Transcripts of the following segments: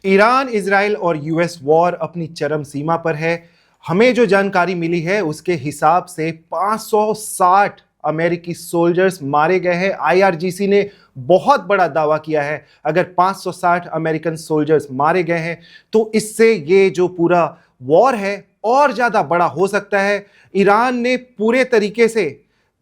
Iran, Israel और US war अपनी चरम सीमा पर है। हमें जो जानकारी मिली है उसके हिसाब से 560 अमेरिकी सोल्जर्स मारे गए हैं। आईआरजीसी ने बहुत बड़ा दावा किया है, अगर 560 अमेरिकन सोल्जर्स मारे गए हैं तो इससे ये जो पूरा वॉर है और ज्यादा बड़ा हो सकता है। ईरान ने पूरे तरीके से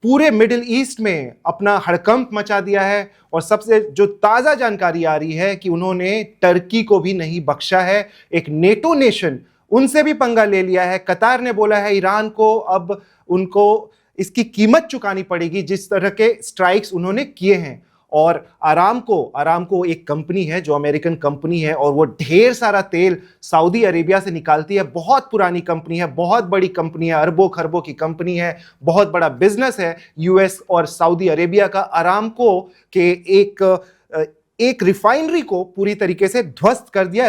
पूरे मिडिल ईस्ट में अपना हड़कंप मचा दिया है और सबसे जो ताजा जानकारी आ रही है कि उन्होंने टर्की को भी नहीं बख्शा है। एक नेटो नेशन, उनसे भी पंगा ले लिया है। कतार ने बोला है ईरान को अब उनको इसकी कीमत चुकानी पड़ेगी जिस तरह के स्ट्राइक्स उन्होंने किए हैं। और अरामको एक कंपनी है जो अमेरिकन कंपनी है और वो ढेर सारा तेल सऊदी अरेबिया से निकालती है। बहुत पुरानी कंपनी है, बहुत बड़ी कंपनी है, अरबों खरबों की कंपनी है, बहुत बड़ा बिजनेस है यूएस और सऊदी अरेबिया का। अरामको के एक रिफाइनरी को पूरी तरीके से ध्वस्त कर दिया।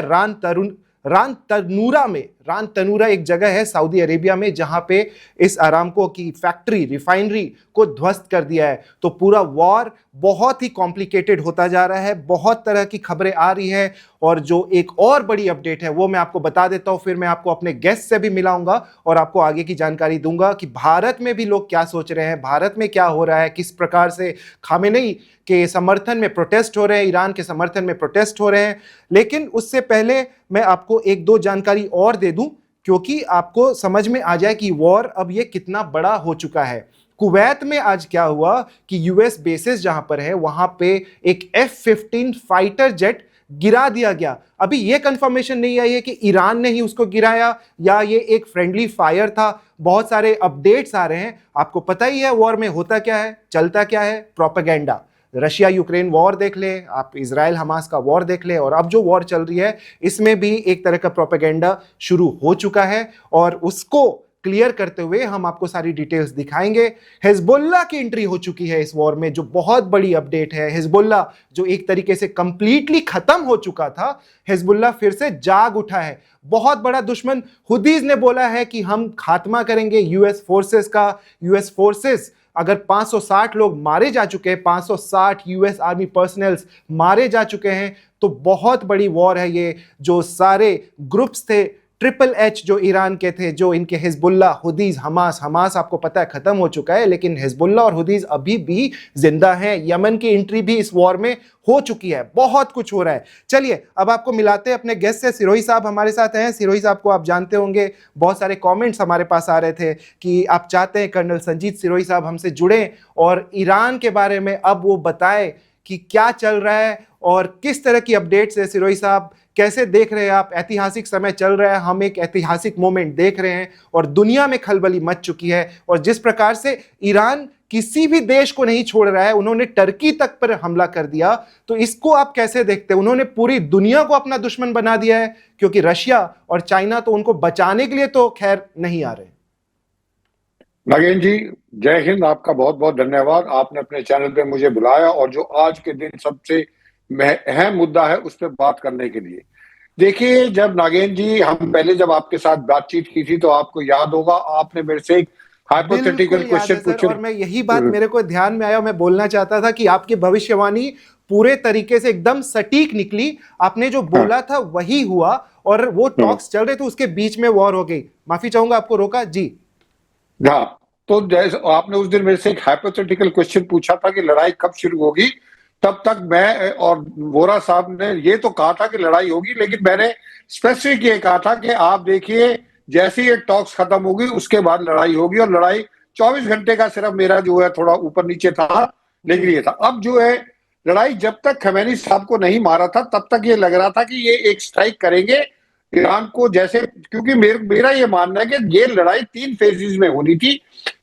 रान तनूरा एक जगह है सऊदी अरेबिया में जहां पे इस अरामको की फैक्ट्री रिफाइनरी को ध्वस्त कर दिया है। तो पूरा वॉर बहुत ही कॉम्प्लिकेटेड होता जा रहा है, बहुत तरह की खबरें आ रही है। और जो एक और बड़ी अपडेट है वो मैं आपको बता देता हूं, फिर मैं आपको अपने गेस्ट से भी मिलाऊंगा और आपको आगे की जानकारी दूंगा कि भारत में भी लोग क्या सोच रहे हैं, भारत में क्या हो रहा है, किस प्रकार से खामेनेई के समर्थन में प्रोटेस्ट हो रहे हैं, ईरान के समर्थन में प्रोटेस्ट हो रहे हैं। लेकिन उससे पहले मैं आपको एक दो जानकारी और दे दूं क्योंकि आपको समझ में आ जाए कि वॉर अब ये कितना बड़ा हो चुका है। कुवैत में आज क्या हुआ कि यूएस बेसिस जहां पर है वहां पे एक F-15 फाइटर जेट गिरा दिया गया। अभी ये कंफर्मेशन नहीं आई है कि ईरान ने ही उसको गिराया या ये एक फ्रेंडली फायर था। बहुत सारे अपडेट्स आ रहे हैं। आपको पता ही है वॉर में होता क्या है, चलता क्या है, प्रोपेगेंडा। रशिया यूक्रेन वॉर देख ले, आप इजराइल हमास का वॉर देख ले, और अब जो वॉर चल रही है इसमें भी एक तरह का प्रोपेगेंडा शुरू हो चुका है और उसको क्लियर करते हुए हम आपको सारी डिटेल्स दिखाएंगे। हिजबुल्लाह की एंट्री हो चुकी है इस वॉर में, जो बहुत बड़ी अपडेट है। हिजबुल्लाह जो एक तरीके से कंप्लीटली खत्म हो चुका था, हिजबुल्लाह फिर से जाग उठा है। बहुत बड़ा दुश्मन हुदीज ने बोला है कि हम खात्मा करेंगे यूएस फोर्सेस का। यूएस फोर्सेस अगर 560 लोग मारे जा चुके हैं, 560 यूएस आर्मी पर्सनल्स मारे जा चुके हैं, तो बहुत बड़ी वॉर है ये। जो सारे ग्रुप्स थे ट्रिपल एच जो ईरान के थे, जो इनके हिजबुल्लाह, हुदीज, हमास आपको पता है खत्म हो चुका है, लेकिन हिजबुल्लाह और हुदीज अभी भी जिंदा हैं। यमन की एंट्री भी इस वॉर में हो चुकी है। बहुत कुछ हो रहा है। चलिए अब आपको मिलाते हैं अपने गेस्ट से। सिरोही साहब हमारे साथ हैं। सिरोही साहब को आप जानते होंगे, बहुत सारे कमेंट्स हमारे पास आ रहे थे कि आप चाहते हैं कर्नल संजीत सिरोही साहब हमसे जुड़ें और ईरान के बारे में अब वो बताए कि क्या चल रहा है और किस तरह की अपडेट्स है। सिरोही साहब कैसे देख रहे हैं आप? ऐतिहासिक समय चल रहा है, हम एक ऐतिहासिक मोमेंट देख रहे हैं और दुनिया में खलबली मच चुकी है। और जिस प्रकार से ईरान किसी भी देश को नहीं छोड़ रहा है, उन्होंने टर्की तक पर हमला कर दिया, तो इसको आप कैसे देखते हैं? उन्होंने पूरी दुनिया को अपना दुश्मन बना दिया है, क्योंकि रशिया और चाइना तो उनको बचाने के लिए तो खैर नहीं आ रहे। नागेंद्र जी, जय हिंद। आपका बहुत बहुत धन्यवाद, आपने अपने चैनल पे मुझे बुलाया और जो आज के दिन सबसे अहम मुद्दा है उस पर बात करने के लिए। देखिए, जब नागेंद्र जी हम पहले जब आपके साथ बातचीत की थी तो आपको याद होगा आपने मेरे से एक हाइपोथेटिकल क्वेश्चन पूछा और मैं यही बात मेरे को ध्यान में आया, मैं बोलना चाहता था कि आपकी भविष्यवाणी पूरे तरीके से एकदम सटीक निकली। आपने जो बोला था वही हुआ और वो टॉक्स चल रहे थे, उसके बीच में वॉर हो गई। माफी चाहूंगा, आपको रोका जी। हाँ, तो जैसे आपने उस दिन मेरे से एक हाइपोथेटिकल क्वेश्चन पूछा था कि लड़ाई कब शुरू होगी, तब तक मैं और वोरा साहब ने ये तो कहा था कि लड़ाई होगी, लेकिन मैंने स्पेसिफिक ये कहा था कि आप देखिए जैसे ये टॉक्स खत्म होगी उसके बाद लड़ाई होगी। और लड़ाई 24 घंटे का सिर्फ मेरा जो है थोड़ा ऊपर नीचे था, लेकिन ये था। अब जो है लड़ाई जब तक खमैनी साहब को नहीं मारा था तब तक ये लग रहा था कि ये एक स्ट्राइक करेंगे ईरान को, जैसे, क्योंकि मेरा ये मानना है कि ये लड़ाई 3 फेजेस में होनी थी।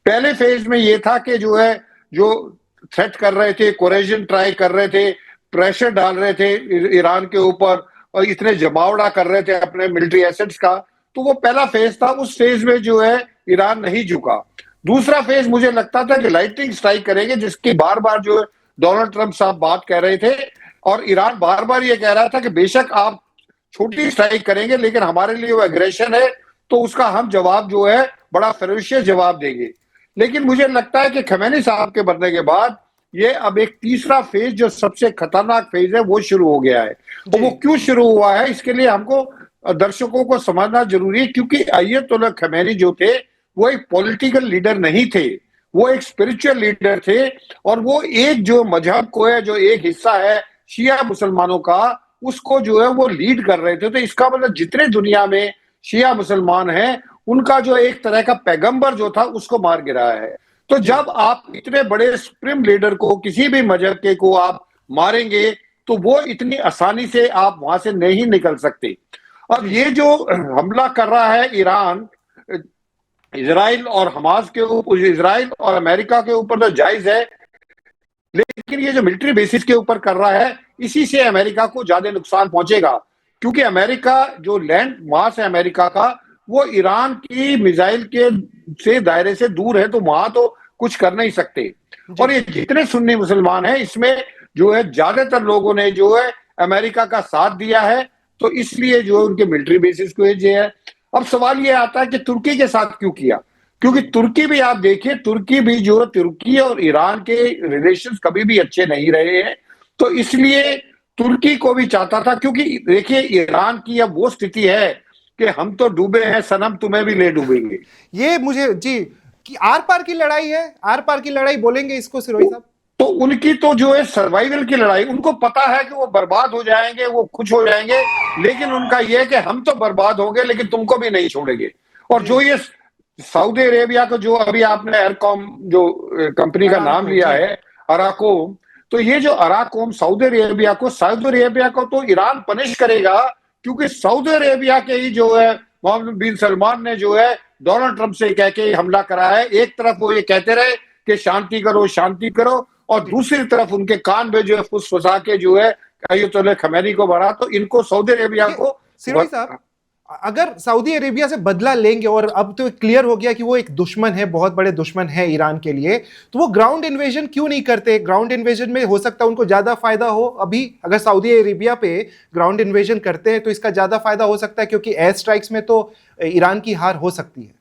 पहले फेज में ये था कि जो है जो थ्रेट कर रहे थे, कोरेजन ट्राई कर रहे थे, प्रेशर डाल रहे थे ईरान के ऊपर और इतने जमावड़ा कर रहे थे अपने मिलिट्री एसेट्स का, तो वो पहला फेज था। उस फेज में जो है ईरान नहीं झुका। दूसरा फेज मुझे लगता था कि लाइटनिंग स्ट्राइक करेंगे, जिसकी बार बार जो डोनाल्ड ट्रंप साहब बात कह रहे थे और ईरान बार बार ये कह रहा था कि बेशक आप छोटी स्ट्राइक करेंगे लेकिन हमारे लिए वो एग्रेशन है, तो उसका हम जवाब जो है बड़ा फेरोशियस जवाब देंगे। लेकिन मुझे लगता है कि खमैनी साहब के बनने के बाद ये अब एक तीसरा फेज जो सबसे खतरनाक फेज है वो शुरू हो गया है। तो जी। वो क्यों शुरू हुआ है इसके लिए हमको दर्शकों को समझना जरूरी है, क्योंकि अयतुल्ला खमेनी जो थे वो एक पॉलिटिकल लीडर नहीं थे, वो एक स्पिरिचुअल लीडर थे। और वो एक जो मजहब को है, जो एक हिस्सा है शिया मुसलमानों का, उसको जो है वो लीड कर रहे थे। तो इसका मतलब जितने दुनिया में शिया मुसलमान हैं उनका जो एक तरह का पैगंबर जो था उसको मार गिराया है। तो जी। जब आप इतने बड़े सुप्रीम लीडर को, किसी भी मजहब के को आप मारेंगे तो वो इतनी आसानी से आप वहां से नहीं निकल सकते। अब जी। ये जो हमला कर रहा है ईरान इजराइल और हमास के ऊपर, इजराइल और अमेरिका के ऊपर तो जायज है, लेकिन ये जो मिलिट्री बेसिस के ऊपर कर रहा है इसी से अमेरिका को ज्यादा नुकसान पहुंचेगा। क्योंकि अमेरिका जो लैंड मास है अमेरिका का, वो ईरान की मिसाइल के से दायरे से दूर है, तो वहां तो कुछ कर नहीं सकते। जी। और ये जितने सुन्नी मुसलमान हैं इसमें जो है ज्यादातर लोगों ने जो है अमेरिका का साथ दिया है, तो इसलिए जो है उनके मिलिट्री बेसिस को ये है। अब सवाल ये आता है कि तुर्की के साथ क्यों किया, क्योंकि तुर्की भी आप देखिए, तुर्की भी जो, तुर्की और ईरान के रिलेशंस कभी भी अच्छे नहीं रहे हैं। तो इसलिए तुर्की को भी चाहता था, क्योंकि देखिए ईरान की अब वो स्थिति है कि हम तो डूबे हैं सनम, तुम्हें भी ले डूबेंगे। ये मुझे जी, कि आर पार की लड़ाई है, आर पार की लड़ाई बोलेंगे इसको सिरोही साहब? तो उनकी तो जो है सर्वाइवल की लड़ाई, उनको पता है कि वो बर्बाद हो जाएंगे, वो खुश हो जाएंगे, लेकिन उनका ये है कि हम तो बर्बाद होंगे लेकिन तुमको भी नहीं छोड़ेंगे। और जो ये सऊदी अरेबिया को, जो अभी आपने एयरकॉम जो कंपनी का नाम लिया है अराकोम, तो ये जो अराकोम सऊदी अरेबिया को तो ईरान पनिश करेगा, क्योंकि सऊदी अरेबिया के ही जो है मोहम्मद बिन सलमान ने जो है डोनाल्ड ट्रंप से कह के हमला कराया है। एक तरफ वो ये कहते रहे कि शांति करो शांति करो, और दूसरी तरफ उनके कान में जो है फुसफुसा के जो है अयतुल्ला खमेनी को बढ़ा। तो इनको सऊदी अरेबिया को, सिरोही साहब, अगर सऊदी अरेबिया से बदला लेंगे, और अब तो क्लियर हो गया कि वो एक दुश्मन है, बहुत बड़े दुश्मन है ईरान के लिए, तो वो ग्राउंड इन्वेजन क्यों नहीं करते? ग्राउंड इन्वेजन में हो सकता है उनको ज्यादा फायदा हो। अभी अगर सऊदी अरेबिया पे ग्राउंड इन्वेजन करते हैं तो इसका ज्यादा फायदा हो सकता है, क्योंकि एयर स्ट्राइक्स में तो ईरान की हार हो सकती है।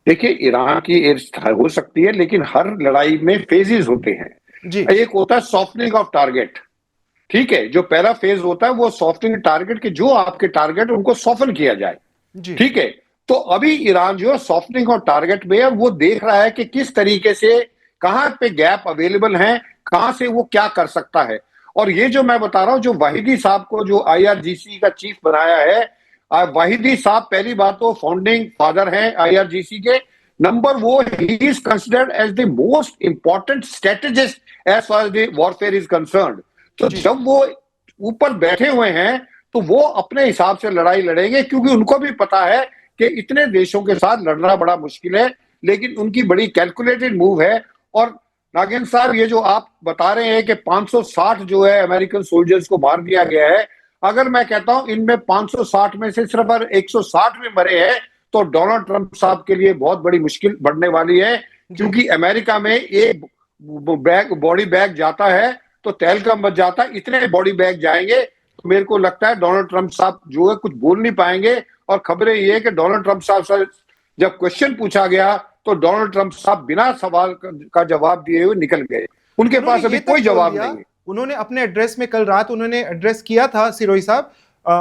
देखिए ईरान की एयर हो सकती है, लेकिन हर लड़ाई में फेजेस होते हैं। जी। एक होता है सॉफ्टनिंग ऑफ टारगेट, ठीक है, जो पहला फेज होता है वो सॉफ्टनिंग टारगेट के, जो आपके टारगेट उनको सॉफ्टन किया जाए, जी। ठीक है। तो अभी ईरान जो है सॉफ्टनिंग और टारगेट में है, वो देख रहा है कि किस तरीके से, कहां पे गैप अवेलेबल है, कहां से वो क्या कर सकता है। और ये जो मैं बता रहा हूं, जो वाहिदी साहब को जो आईआरजीसी का चीफ बनाया है, वाहिदी साहब पहली बात तो फाउंडिंग फादर हैं आईआरजीसी के। नंबर वो, he is considered as the most important strategist as far as the warfare is concerned. तो जब वो ऊपर बैठे हुए हैं तो वो अपने हिसाब से लड़ाई लड़ेंगे, क्योंकि उनको भी पता है कि इतने देशों के साथ लड़ना बड़ा मुश्किल है, लेकिन उनकी बड़ी कैलकुलेटेड मूव है। और नागेंद्र साहब, ये जो आप बता रहे हैं कि 560 जो है अमेरिकन सोल्जर्स को मार दिया गया है, अगर मैं कहता हूं इनमें 560 में से सिर्फ 160 भी मरे हैं, तो डोनाल्ड ट्रंप साहब के लिए बहुत बड़ी मुश्किल बढ़ने वाली है। क्योंकि अमेरिका में एक बॉडी बैग जाता है तो तहलकम बच जाता है, इतने बॉडी बैग जाएंगे तो मेरे को लगता है डोनाल्ड ट्रंप साहब जो है कुछ बोल नहीं पाएंगे। और खबरें ये है कि डोनाल्ड ट्रंप साहब से जब क्वेश्चन पूछा गया तो डोनाल्ड ट्रंप साहब बिना सवाल का जवाब दिए हुए निकल गए, उनके पास अभी कोई जवाब नहीं है। उन्होंने अपने एड्रेस में, कल रात उन्होंने एड्रेस किया था सिरोही साहब,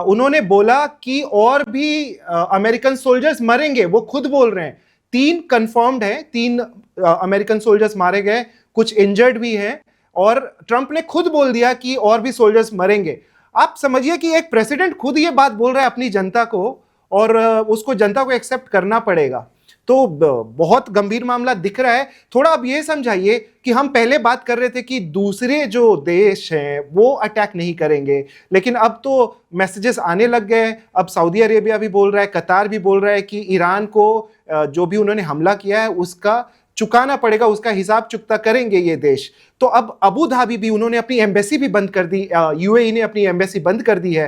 उन्होंने बोला कि और भी अमेरिकन सोल्जर्स मरेंगे। वो खुद बोल रहे हैं 3 कंफर्म्ड है, 3 अमेरिकन सोल्जर्स मारे गए, कुछ इंजर्ड भी हैं, और ट्रंप ने खुद बोल दिया कि और भी सोल्जर्स मरेंगे। आप समझिए कि एक प्रेसिडेंट खुद ये बात बोल रहा है अपनी जनता को, और उसको जनता को एक्सेप्ट करना पड़ेगा। तो बहुत गंभीर मामला दिख रहा है। थोड़ा अब ये समझाइए कि हम पहले बात कर रहे थे कि दूसरे जो देश हैं वो अटैक नहीं करेंगे, लेकिन अब तो मैसेजेस आने लग गए। अब सऊदी अरेबिया भी बोल रहा है, कतार भी बोल रहा है कि ईरान को जो भी उन्होंने हमला किया है उसका चुकाना पड़ेगा, उसका हिसाब चुकता करेंगे ये देश। तो अब अबू धाबी भी, उन्होंने अपनी एम्बेसी भी बंद कर दी, यूएई ने अपनी एम्बेसी बंद कर दी है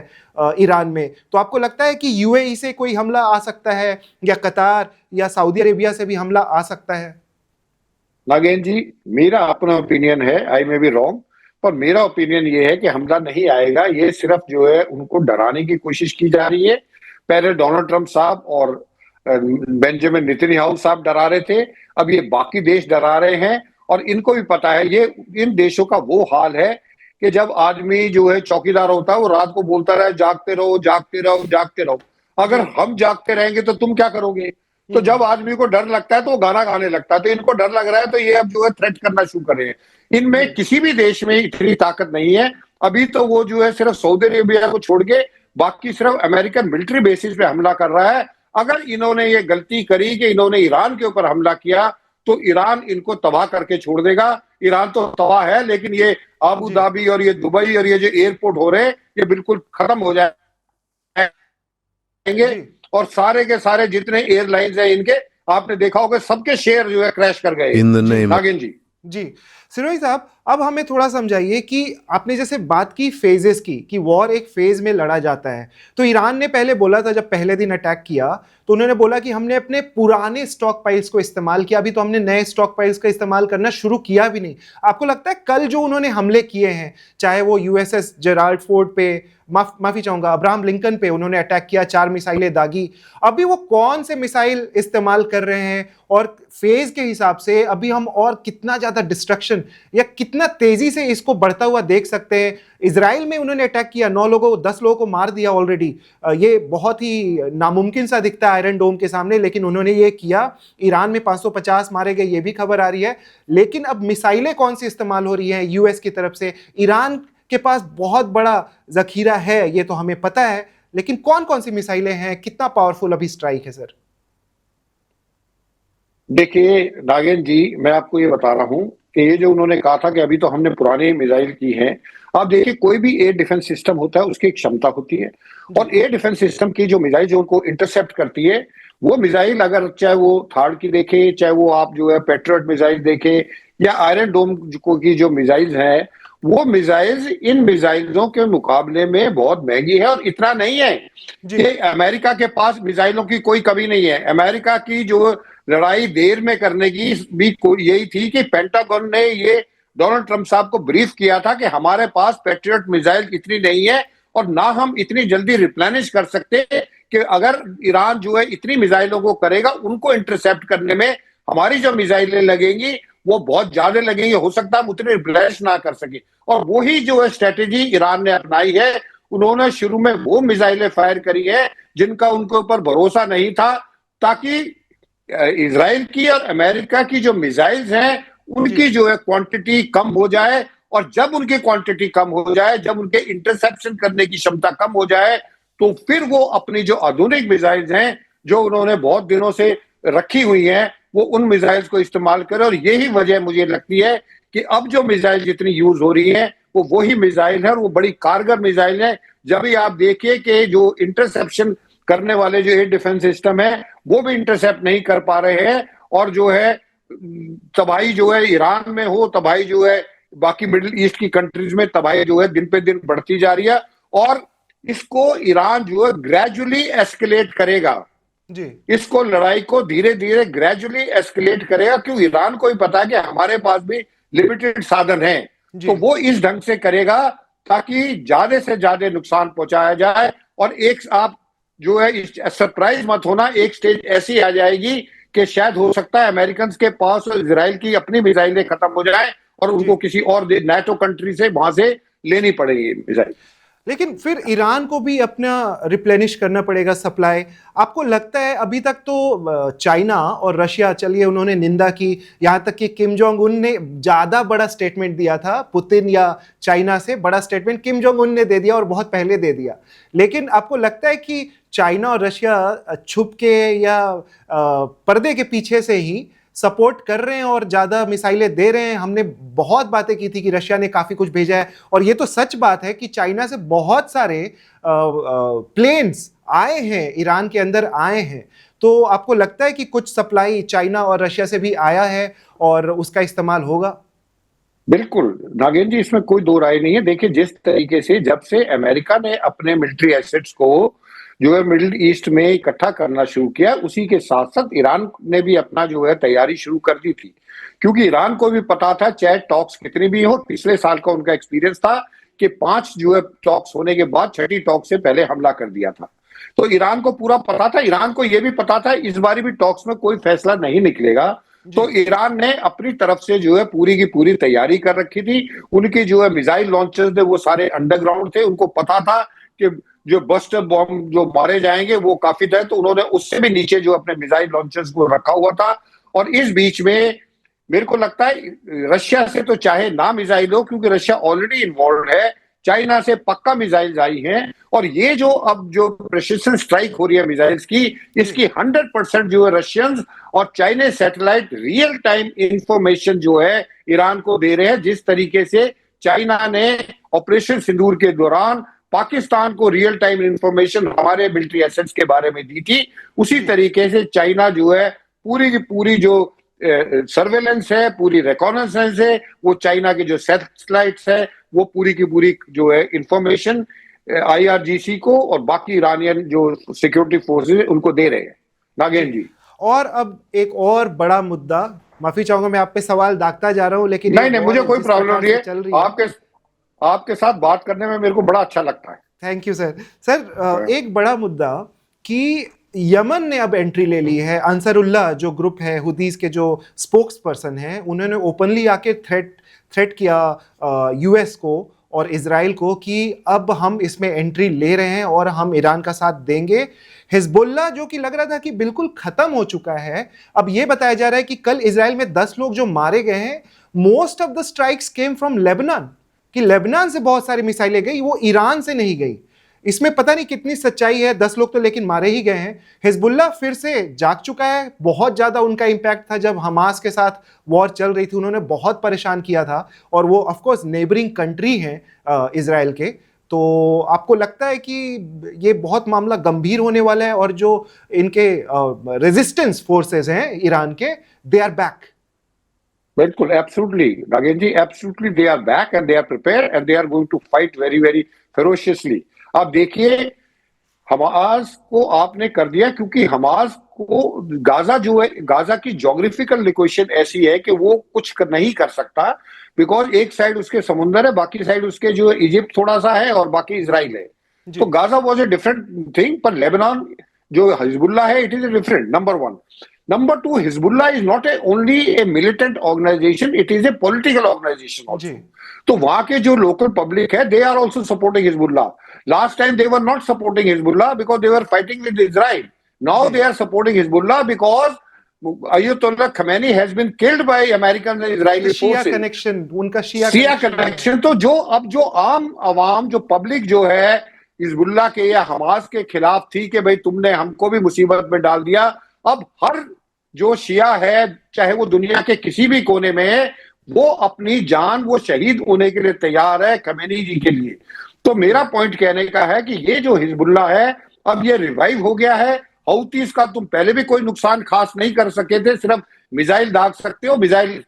ईरान में। तो आपको लगता है कि यूएई से कोई हमला आ सकता है, या कतार या सऊदी अरेबिया से भी हमला आ सकता है? नागेंद्र जी, मेरा अपना ओपिनियन है, आई मे बी रॉन्ग, पर मेरा ओपिनियन ये है कि हमला नहीं आएगा। ये सिर्फ जो है उनको डराने की कोशिश की जा रही है। पहले डोनाल्ड ट्रंप साहब और बेंजामिन नेतन्याहू साहब डरा रहे थे, अब ये बाकी देश डरा रहे हैं। और इनको भी पता है। ये इन देशों का वो हाल है कि जब आदमी जो है चौकीदार होता है वो रात को बोलता रहे जागते रहो जागते रहो जागते रहो। अगर हम जागते रहेंगे तो तुम क्या करोगे? तो जब आदमी को डर लगता है तो वो गाना गाने लगता है। तो इनको डर लग रहा है तो ये अब जो है थ्रेट करना शुरू कर रहे हैं। इनमें किसी भी देश में इतनी ताकत नहीं है। अभी तो वो जो है सिर्फ सऊदी अरेबिया को छोड़ के बाकी सिर्फ अमेरिकन मिलिट्री बेसिस पे हमला कर रहा है। अगर इन्होंने ये गलती करी कि इन्होंने ईरान के ऊपर हमला किया तो ईरान इनको तबाह करके छोड़ देगा। ईरान तो तबाह है, लेकिन ये अबू धाबी और ये दुबई और ये जो एयरपोर्ट हो रहे हैं ये बिल्कुल खत्म हो जाएंगे। और सारे के सारे जितने एयरलाइंस हैं इनके, आपने देखा होगा सबके शेयर जो है क्रैश कर गए। नागिन जी सिरोही साहब, अब हमें थोड़ा समझाइए कि आपने जैसे बात की फेजेस की कि वॉर एक फेज में लड़ा जाता है, तो ईरान ने पहले बोला था जब पहले दिन अटैक किया तो उन्होंने बोला कि हमने अपने पुराने स्टॉक पाइल्स को इस्तेमाल किया, अभी तो हमने नए स्टॉक पाइल्स का इस्तेमाल करना शुरू किया भी नहीं। आपको लगता है कल जो उन्होंने हमले किए हैं, चाहे वो यूएसएस जेराल्ड फोर्ड पे, माफी चाहूंगा अब्राहम लिंकन पे उन्होंने अटैक किया, 4 मिसाइलें दागी, अभी वो कौन से मिसाइल इस्तेमाल कर रहे हैं और फेज के हिसाब से अभी हम और कितना ज्यादा डिस्ट्रक्शन या कितना तेजी से इसको बढ़ता हुआ देख सकते हैं? इजराइल में उन्होंने अटैक किया, 9 लोगों 10 लोगों को मार दिया ऑलरेडी। ये बहुत ही नामुमकिन सा दिखता है आयरन डोम के सामने, लेकिन उन्होंने ये किया। ईरान में 550 मारे गए, ये भी खबर आ रही है। लेकिन अब मिसाइलें कौन सी इस्तेमाल हो रही हैं यूएस की तरफ से? ईरान के पास बहुत बड़ा जखीरा है, ये तो हमें पता है, लेकिन कौन कौन सी मिसाइलें हैं, कितना पावरफुल अभी स्ट्राइक है सर? देखिए नागेंद्र जी, मैं आपको ये बता रहा हूं कि ये जो उन्होंने कहा था कि अभी तो हमने पुराने मिसाइल की हैं। आप देखिए कोई भी एयर डिफेंस सिस्टम होता है उसकी एक क्षमता होती है, और एयर डिफेंस सिस्टम की जो मिसाइल जो उनको इंटरसेप्ट करती है वो मिसाइल, अगर चाहे वो थार्ड की देखे, चाहे वो आप जो है पेट्रियट मिसाइल देखे या आयरन डोम की जो मिसाइल है, वो मिसाइल्स इन मिसाइलों के मुकाबले में बहुत महंगी है। और इतना नहीं है कि अमेरिका के पास मिसाइलों की कोई कमी नहीं है। अमेरिका की जो लड़ाई देर में करने की भी यही थी कि पेंटागन ने ये डोनाल्ड ट्रंप साहब को ब्रीफ किया था कि हमारे पास पेट्रियट मिसाइल इतनी नहीं है और ना हम इतनी जल्दी रिप्लेनिश कर सकते कि अगर ईरान जो है इतनी मिसाइलों को करेगा, उनको इंटरसेप्ट करने में हमारी जो मिसाइलें लगेंगी वो बहुत ज्यादा लगेंगे, हो सकता है हम उतने रिप्लेनिश ना कर सके। और वही जो है स्ट्रेटेजी ईरान ने अपनाई है। उन्होंने शुरू में वो मिसाइलें फायर करी है जिनका उनके ऊपर भरोसा नहीं था, ताकि इजराइल की और अमेरिका की जो मिसाइल्स हैं उनकी जो है क्वांटिटी कम हो जाए। और जब उनकी क्वांटिटी कम हो जाए, जब उनके इंटरसेप्शन करने की क्षमता कम हो जाए, तो फिर वो अपनी जो आधुनिक मिसाइल्स हैं जो उन्होंने बहुत दिनों से रखी हुई हैं, वो उन मिसाइल्स को इस्तेमाल करें। और यही वजह मुझे लगती है कि अब जो मिसाइल जितनी यूज हो रही है वो वही मिसाइल है और वो बड़ी कारगर मिसाइल है। जब भी आप देखिए कि जो इंटरसेप्शन करने वाले जो एयर डिफेंस सिस्टम है वो भी इंटरसेप्ट नहीं कर पा रहे हैं, और जो है तबाही जो है ईरान में हो, तबाही जो है बाकी मिडिल ईस्ट की कंट्रीज में, तबाही जो है दिन पे दिन बढ़ती जा रही है। और इसको ईरान जो है ग्रेजुअली एस्केलेट करेगा जी। इसको लड़ाई को धीरे धीरे ग्रेजुअली एस्केलेट करेगा, क्यों ईरान को भी पता है कि हमारे पास भी लिमिटेड साधन हैं, तो वो इस ढंग से करेगा ताकि ज्यादा से ज्यादा नुकसान पहुंचाया जाए। और एक आप जो है सरप्राइज मत होना, एक स्टेज ऐसी आ जाएगी कि शायद हो सकता है अमेरिकन के पास और इजराइल की अपनी मिसाइलें खत्म हो जाए और उनको किसी और नाटो कंट्री से वहां से लेनी पड़ेगी मिसाइल। लेकिन फिर ईरान को भी अपना रिप्लेनिश करना पड़ेगा सप्लाई। आपको लगता है अभी तक तो चाइना और रशिया, चलिए उन्होंने निंदा की, यहाँ तक कि किम जोंग उन ने ज़्यादा बड़ा स्टेटमेंट दिया था, पुतिन या चाइना से बड़ा स्टेटमेंट किम जोंग उन ने दे दिया और बहुत पहले दे दिया। लेकिन आपको लगता है कि चाइना और रशिया छुप के या पर्दे के पीछे से ही सपोर्ट कर रहे हैं और ज्यादा मिसाइलें दे रहे हैं? हमने बहुत बातें की थी कि रशिया ने काफी कुछ भेजा है, और ये तो सच बात है कि चाइना से बहुत सारे प्लेन्स आए हैं, ईरान के अंदर आए हैं। तो आपको लगता है कि कुछ सप्लाई चाइना और रशिया से भी आया है और उसका इस्तेमाल होगा? बिल्कुल नागेंद्र जी, इसमें कोई दो राय नहीं है। देखिए जिस तरीके से जब से अमेरिका ने अपने मिलिट्री एसेट्स को जो है मिडिल ईस्ट में इकट्ठा करना शुरू किया, उसी के साथ साथ ईरान ने भी अपना जो है तैयारी शुरू कर दी थी। क्योंकि ईरान को भी पता था, चाहे टॉक्स कितनी भी हो, पिछले साल का उनका एक्सपीरियंस था कि 5 जो है टॉक्स होने के बाद 6ठी टॉक से पहले हमला कर दिया था। तो ईरान को पूरा पता था, ईरान को यह भी पता था इस बार भी टॉक्स में कोई फैसला नहीं निकलेगा। तो ईरान ने अपनी तरफ से जो है पूरी की पूरी तैयारी कर रखी थी। उनके जो है मिसाइल लॉन्चर्स थे वो सारे अंडरग्राउंड थे, उनको पता था कि जो बस्टर बॉम्ब जो मारे जाएंगे वो काफी थे, तो उन्होंने उससे भी नीचे जो अपने मिसाइल लॉन्चर्स को रखा हुआ था। और इस बीच में मेरे को लगता है रशिया से तो चाहे ना मिसाइल हो, क्योंकि रशिया ऑलरेडी इन्वॉल्व है, चाइना से पक्का मिसाइल्स आई हैं, और ये जो अब जो प्रिसिशन स्ट्राइक हो रही है मिसाइल्स की, इसकी 100% जो है रशियंस और Chinese satellite real time information जो है ईरान को दे रहे हैं। जिस तरीके से चाइना ने ऑपरेशन सिंदूर के दौरान पाकिस्तान को रियल टाइम इंफॉर्मेशन हमारे मिलिट्री एसेट्स के बारे में दी थी, उसी तरीके से चाइना जो है पूरी की पूरी जो सर्वेलेंस है, पूरी रिकॉनेसेंस है, वो चाइना के जो सैटेलाइट्स है वो पूरी की पूरी जो है इंफॉर्मेशन आईआरजीसी को और बाकी ईरानियन जो सिक्योरिटी फोर्सेस उनको दे रहे हैं। नागेंद्र जी, और अब एक और बड़ा मुद्दा, माफी चाहूंगा मैं आप पे सवाल दागता जा रहा हूं, लेकिन नहीं, मुझे कोई प्रॉब्लम नहीं है। आपके साथ बात करने में मेरे को बड़ा अच्छा लगता है। Thank you sir. सर एक बड़ा मुद्दा कि यमन ने अब एंट्री ले ली है। अंसरुल्लाह जो ग्रुप है, हुदीस के जो स्पोक्स पर्सन हैं, उन्होंने ओपनली आके थ्रेट किया यूएस को और इजराइल को कि अब हम इसमें एंट्री ले रहे हैं और हम ईरान का साथ देंगे। हिजबुल्लाह जो कि लग रहा था कि बिल्कुल खत्म हो चुका है, अब यह बताया जा रहा है कि कल इजराइल में 10 लोग जो मारे गए हैं, most of the strikes came from Lebanon, कि लेबनान से बहुत सारी मिसाइलें गई, वो ईरान से नहीं गई। इसमें पता नहीं कितनी सच्चाई है, 10 लोग तो लेकिन मारे ही गए हैं। हिजबुल्लाह फिर से जाग चुका है, बहुत ज्यादा उनका इंपैक्ट था जब हमास के साथ वॉर चल रही थी, उन्होंने बहुत परेशान किया था, और वो ऑफ कोर्स नेबरिंग कंट्री है इजराइल के। तो आपको लगता है कि ये बहुत मामला गंभीर होने वाला है और जो इनके रेजिस्टेंस फोर्सेस हैं ईरान के, दे आर बैक? बिल्कुल, absolutely Nagendra ji, absolutely they are back and they are prepared and they are going to fight very very ferociously. आप देखिए, हमास को आपने कर दिया, क्योंकि हमास को गाजा जो है, गाजा की ज्योग्राफिकल लोकेशन ऐसी है कि वो कुछ नहीं कर सकता, बिकॉज एक साइड उसके समुंदर है, बाकी साइड उसके जो इजिप्ट थोड़ा सा है और बाकी इजराइल है। तो Gaza was a different thing, पर लेबनान जो हिजबुल्लाह है, it is a different, number one. Number two, Hezbollah is not only a militant organization, it is a political organization also. तो वहां के जो लोकल पब्लिक है, they are also supporting Hezbollah. Last time they were not supporting Hezbollah because they were fighting with Israel. Now they are supporting Hezbollah because Ayatollah Khamenei has been killed by American and Israeli forces. शिया connection, उनका शिया connection. तो जो अब जो आम आवाम जो public जो है हिजबुल्लाह के या हमास के खिलाफ थी कि भाई तुमने हमको भी मुसीबत में डाल दिया, अब हर जो शिया है, चाहे वो दुनिया के किसी भी कोने में है, वो अपनी जान वो शहीद होने के लिए तैयार है खमेनी जी के लिए। तो मेरा पॉइंट कहने का है कि ये जो हिजबुल्लाह है, अब ये रिवाइव हो गया है। हौतीस का तुम पहले भी कोई नुकसान खास नहीं कर सके थे, सिर्फ मिसाइल दाग सकते हो, मिसाइल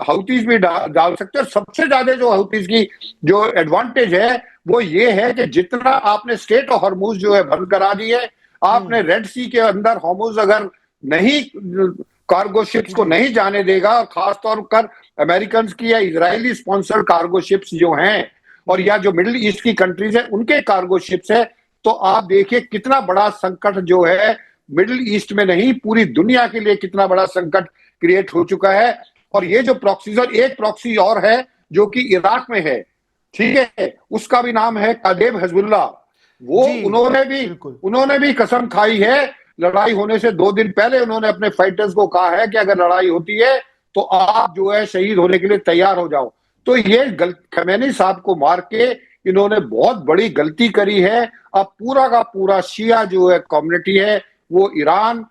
हौतीस भी डाल सकते हो। सबसे ज्यादा जो हौतीस की जो एडवांटेज है वो ये है कि जितना आपने स्टेट ऑफ हॉर्मुज जो है बंद करा दी है, आपने रेड सी के अंदर हॉर्मुज अगर नहीं कार्गो शिप्स को नहीं जाने देगा, और खासतौर पर अमेरिकन की या इजरायली स्पॉन्सर्ड कार्गो शिप्स जो हैं, और या जो मिडिल ईस्ट की कंट्रीज है उनके कार्गो शिप्स है, तो आप देखिए कितना बड़ा संकट जो है मिडिल ईस्ट में नहीं पूरी दुनिया के लिए कितना बड़ा संकट क्रिएट हो चुका है। और ये जो प्रॉक्सीज, और एक प्रॉक्सी और है जो कि इराक में है, ठीक है, उसका भी नाम है कादेब हिजबुल्लाह। वो उन्होंने भी कसम खाई है, लड़ाई होने से 2 दिन पहले उन्होंने अपने फाइटर्स को कहा है कि अगर लड़ाई होती है तो आप जो है शहीद होने के लिए तैयार हो जाओ। तो ये खमेनी साहब को मार के इन्होंने बहुत बड़ी गलती करी है। अब पूरा का पूरा शिया जो है कम्युनिटी है, वो ईरान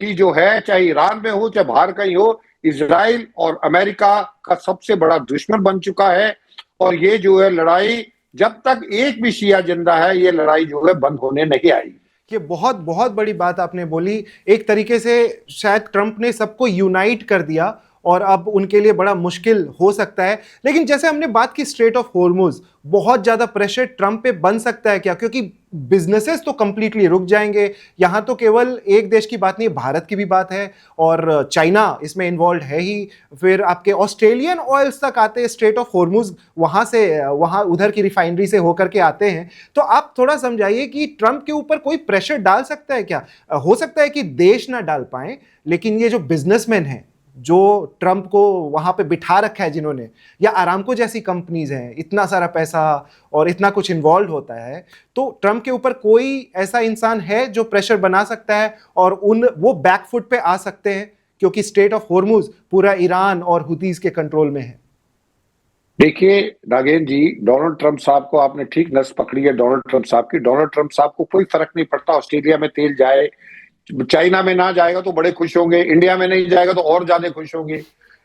की जो है, चाहे ईरान में हो चाहे बाहर कहीं हो, इजराइल और अमेरिका का सबसे बड़ा दुश्मन बन चुका है। और ये जो है लड़ाई, जब तक एक भी शिया जिंदा है, ये लड़ाई जो है बंद होने नहीं आई। ये बहुत बहुत बड़ी बात आपने बोली। एक तरीके से शायद ट्रंप ने सबको यूनाइट कर दिया और अब उनके लिए बड़ा मुश्किल हो सकता है। लेकिन जैसे हमने बात की स्ट्रेट ऑफ हॉर्मुज, बहुत ज्यादा प्रेशर ट्रंप पे बन सकता है क्या? क्योंकि बिजनेसेस तो कंप्लीटली रुक जाएंगे। यहां तो केवल एक देश की बात नहीं, भारत की भी बात है और चाइना इसमें इन्वॉल्व है ही। फिर आपके ऑस्ट्रेलियन ऑयल्स तक आते हैं स्ट्रेट ऑफ हॉर्मुज, वहां से वहां उधर की रिफाइनरी से होकर के आते हैं। तो आप थोड़ा समझाइए कि ट्रंप के ऊपर कोई प्रेशर डाल सकता है क्या? हो सकता है कि देश ना डाल पाए, लेकिन ये जो बिजनेसमैन है जो ट्रंप को वहां पे बिठा रखा है जिन्होंने, या अरामको जैसी कंपनीज हैं, इतना सारा पैसा और इतना कुछ इन्वॉल्व होता है, तो ट्रंप के ऊपर कोई ऐसा इंसान है जो प्रेशर बना सकता है और वो बैकफुट पे आ सकते हैं, क्योंकि स्ट्रेट ऑफ हॉर्मुज पूरा ईरान और हुतीज के कंट्रोल में है। देखिए नागेंद्र जी, डोनाल्ड ट्रंप साहब को आपने ठीक नस पकड़ी है। डोनाल्ड ट्रंप साहब की, डोनाल्ड ट्रंप साहब को कोई फर्क नहीं पड़ता ऑस्ट्रेलिया में तेल जाए, चाइना में ना जाएगा तो बड़े खुश होंगे, इंडिया में नहीं जाएगा तो और ज्यादा खुश होंगे,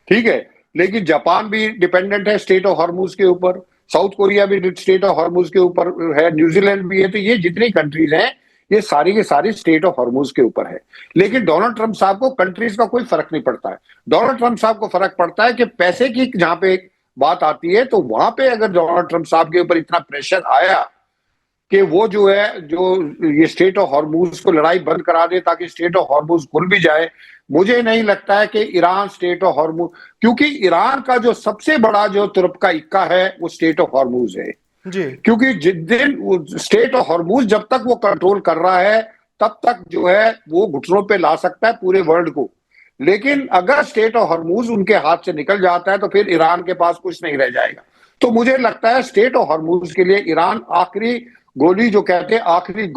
ठीक है। लेकिन जापान भी डिपेंडेंट है स्टेट ऑफ हॉर्मुज के ऊपर, साउथ कोरिया भी स्टेट ऑफ हॉर्मुज के ऊपर है, न्यूजीलैंड भी है। तो ये जितनी कंट्रीज हैं ये सारी के सारी स्टेट ऑफ हॉर्मुज के ऊपर है। लेकिन डोनाल्ड ट्रंप साहब को कंट्रीज का कोई फर्क नहीं पड़ता है। डोनाल्ड ट्रंप साहब को फर्क पड़ता है कि पैसे की जहां पे बात आती है, तो वहां पे अगर डोनाल्ड ट्रंप साहब के ऊपर इतना प्रेशर आया कि वो जो है, जो ये स्टेट ऑफ हॉर्मुज को लड़ाई बंद करा दे ताकि स्टेट ऑफ हॉर्मुज खुल भी जाए, मुझे नहीं लगता है कि ईरान स्टेट ऑफ हॉर्मुज, क्योंकि ईरान का जो सबसे बड़ा जो तुर्प का इक्का है वो स्टेट ऑफ हॉर्मुज है जी। क्योंकि जिस दिन स्टेट ऑफ हॉर्मुज जब तक वो कंट्रोल कर रहा है तब तक जो है वो घुटनों पे ला सकता है पूरे वर्ल्ड को। लेकिन अगर स्टेट ऑफ हॉर्मुज उनके हाथ से निकल जाता है तो फिर ईरान के पास कुछ नहीं रह जाएगा। तो मुझे लगता है स्टेट ऑफ हॉर्मुज के लिए ईरान आखिरी गोली, जो कहते हैं आखिरी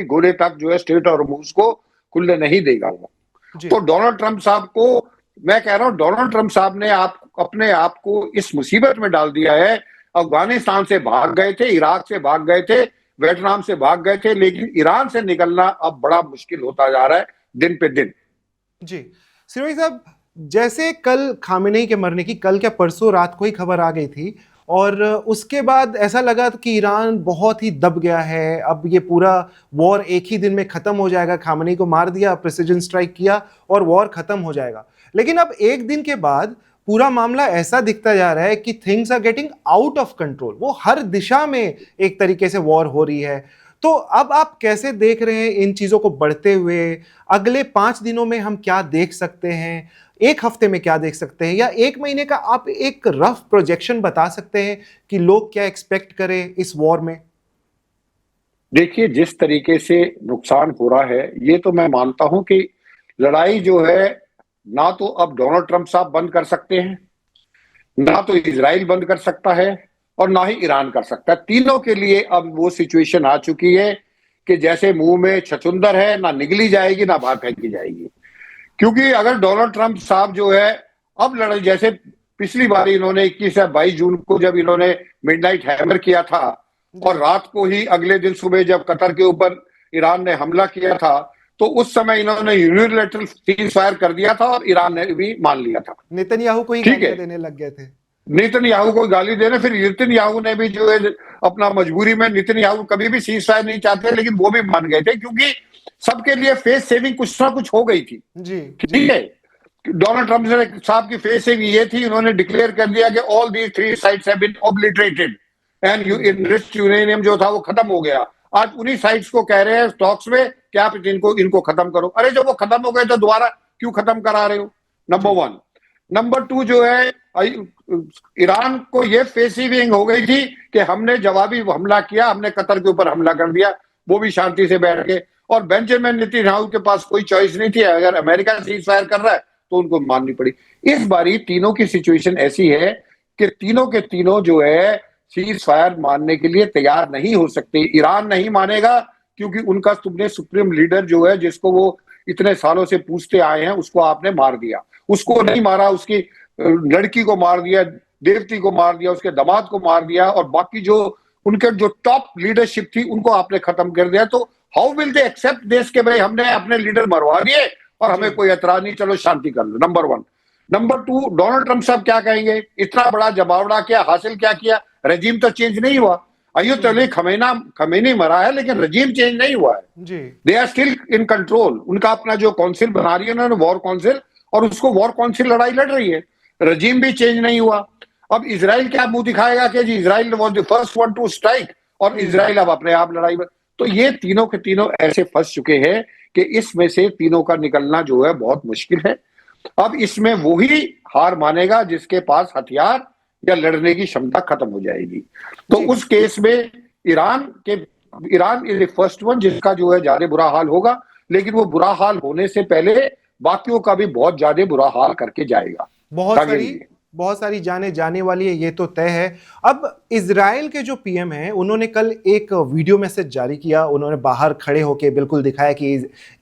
गोले तक जो है स्टेट ऑफ हॉर्मुज को खुलने नहीं देगा वो। तो डोनाल्ड ट्रंप साहब को मैं कह रहा हूं, डोनाल्ड ट्रंप साहब ने अपने आप को इस मुसीबत में डाल दिया है। अफगानिस्तान से भाग गए थे, इराक से भाग गए थे, वियतनाम से भाग गए थे, लेकिन ईरान से निकलना अब बड़ा मुश्किल होता जा रहा है दिन पे दिन। जी सिरोही साहब, जैसे कल खामेनेई के मरने की, कल क्या परसों रात को ही खबर आ गई थी और उसके बाद ऐसा लगा कि ईरान बहुत ही दब गया है, अब ये पूरा वॉर एक ही दिन में खत्म हो जाएगा, खामेनेई को मार दिया, प्रिसिजन स्ट्राइक किया और वॉर खत्म हो जाएगा। लेकिन अब एक दिन के बाद पूरा मामला ऐसा दिखता जा रहा है कि things are getting out of control, वो हर दिशा में एक तरीके से वॉर हो रही है। तो अब आप कैसे देख रहे हैं इन चीजों को बढ़ते हुए? अगले 5 दिनों में हम क्या देख सकते हैं, एक हफ्ते में क्या देख सकते हैं, या 1 महीने का आप एक रफ प्रोजेक्शन बता सकते हैं कि लोग क्या एक्सपेक्ट करें इस वॉर में? देखिए, जिस तरीके से नुकसान हो रहा है, ये तो मैं मानता हूं कि लड़ाई जो है ना तो अब डोनाल्ड ट्रंप साहब बंद कर सकते हैं, ना तो इजराइल बंद कर सकता है और ना ही ईरान कर सकता है। तीनों के लिए अब वो सिचुएशन आ चुकी है कि जैसे मुंह में छछुंदर है, ना निगली जाएगी ना बाहर फेंकी जाएगी। क्योंकि अगर डोनाल्ड ट्रंप साहब जो है अब लड़ाई, जैसे पिछली बार इन्होंने 21 या 22 जून को जब इन्होंने मिडनाइट हैमर किया था और रात को ही अगले दिन सुबह जब कतर के ऊपर ईरान ने हमला किया था, तो उस समय इन्होंने यूनिलैटरल सीज फायर कर दिया था और ईरान ने भी मान लिया था। नेतन्याहू को ही गालियां देने लग गए थे, नेतन्याहू को गाली देने, फिर नेतन्याहू ने भी जो है अपना मजबूरी में, नेतन्याहू कभी भी सीज फायर नहीं चाहते लेकिन वो भी मान गए थे क्योंकि सबके लिए फेस सेविंग कुछ ना कुछ हो गई थी। जी, ठीक है। डोनाल्ड ट्रंप साहब की फेस सेविंग ये थी, इन्होंने डिक्लेयर कर दिया कि all these 3 sites have been obliterated and enriched uranium जो था वो खत्म हो गया। आज उन्हीं साइट्स को कह रहे हैं स्टॉक्स में कि आप इनको खत्म करो। अरे जब वो खत्म हो गए तो दोबारा क्यों खत्म करा रहे हो? नंबर 1। नंबर 2 जो है, ईरान को ये फेस सेविंग हो गई थी कि हमने जवाबी हमला किया, हमने कतर के ऊपर हमला कर दिया, वो भी शांति से बैठ के। और बेंजामिन नेतन्याहू के पास कोई चॉइस नहीं थी, अगर अमेरिका सीज फायर कर रहा है तो उनको माननी पड़ी। इस बारी तीनों की सिचुएशन ऐसी है कि तीनों के तीनों जो है सीज फायर मानने के लिए तैयार नहीं हो सकते। ईरान नहीं मानेगा क्योंकि उनका तुमने सुप्रीम लीडर जो है, जिसको वो इतने सालों से पूछते आए हैं, उसको आपने मार दिया। उसको नहीं मारा, उसकी लड़की को मार दिया, देवती को मार दिया, उसके दामाद को मार दिया और बाकी जो उनके जो टॉप लीडरशिप थी उनको आपने खत्म कर दिया। तो how will they accept this कि भाई हमने अपने लीडर मरवा दिए और हमें कोई एतराज नहीं, चलो शांति कर लो। नंबर 1। नंबर 2, डोनाल्ड ट्रंप साहब क्या कहेंगे? इतना बड़ा जमावड़ा किया, हासिल क्या किया? रजीम तो चेंज नहीं हुआ। अयोतुल्ला खमेनी मरा है लेकिन रजीम चेंज नहीं हुआ है। They are still in control. उनका अपना जो काउंसिल बना रही है उन्होंने, वॉर काउंसिल, और उसको वॉर काउंसिल लड़ाई लड़ रही है। रजीम भी चेंज नहीं हुआ। अब इजराइल क्या मुंह दिखाएगा कि जी Israel was the first one to strike और इजराइल अब अपने आप लड़ाई में। तो ये तीनों के तीनों ऐसे फंस चुके हैं कि इसमें से तीनों का निकलना जो है बहुत मुश्किल है। अब इसमें वही हार मानेगा जिसके पास हथियार या लड़ने की क्षमता खत्म हो जाएगी। तो उस केस में Iran is the first one जिसका जो है ज्यादा बुरा हाल होगा। लेकिन वो बुरा हाल होने से पहले बाकियों का भी बहुत ज्यादा बुरा हाल करके जाएगा। बहुत सारी जाने जाने वाली है, ये तो तय है। अब इजराइल के जो पीएम हैं, उन्होंने कल एक वीडियो मैसेज जारी किया। उन्होंने बाहर खड़े होकर बिल्कुल दिखाया कि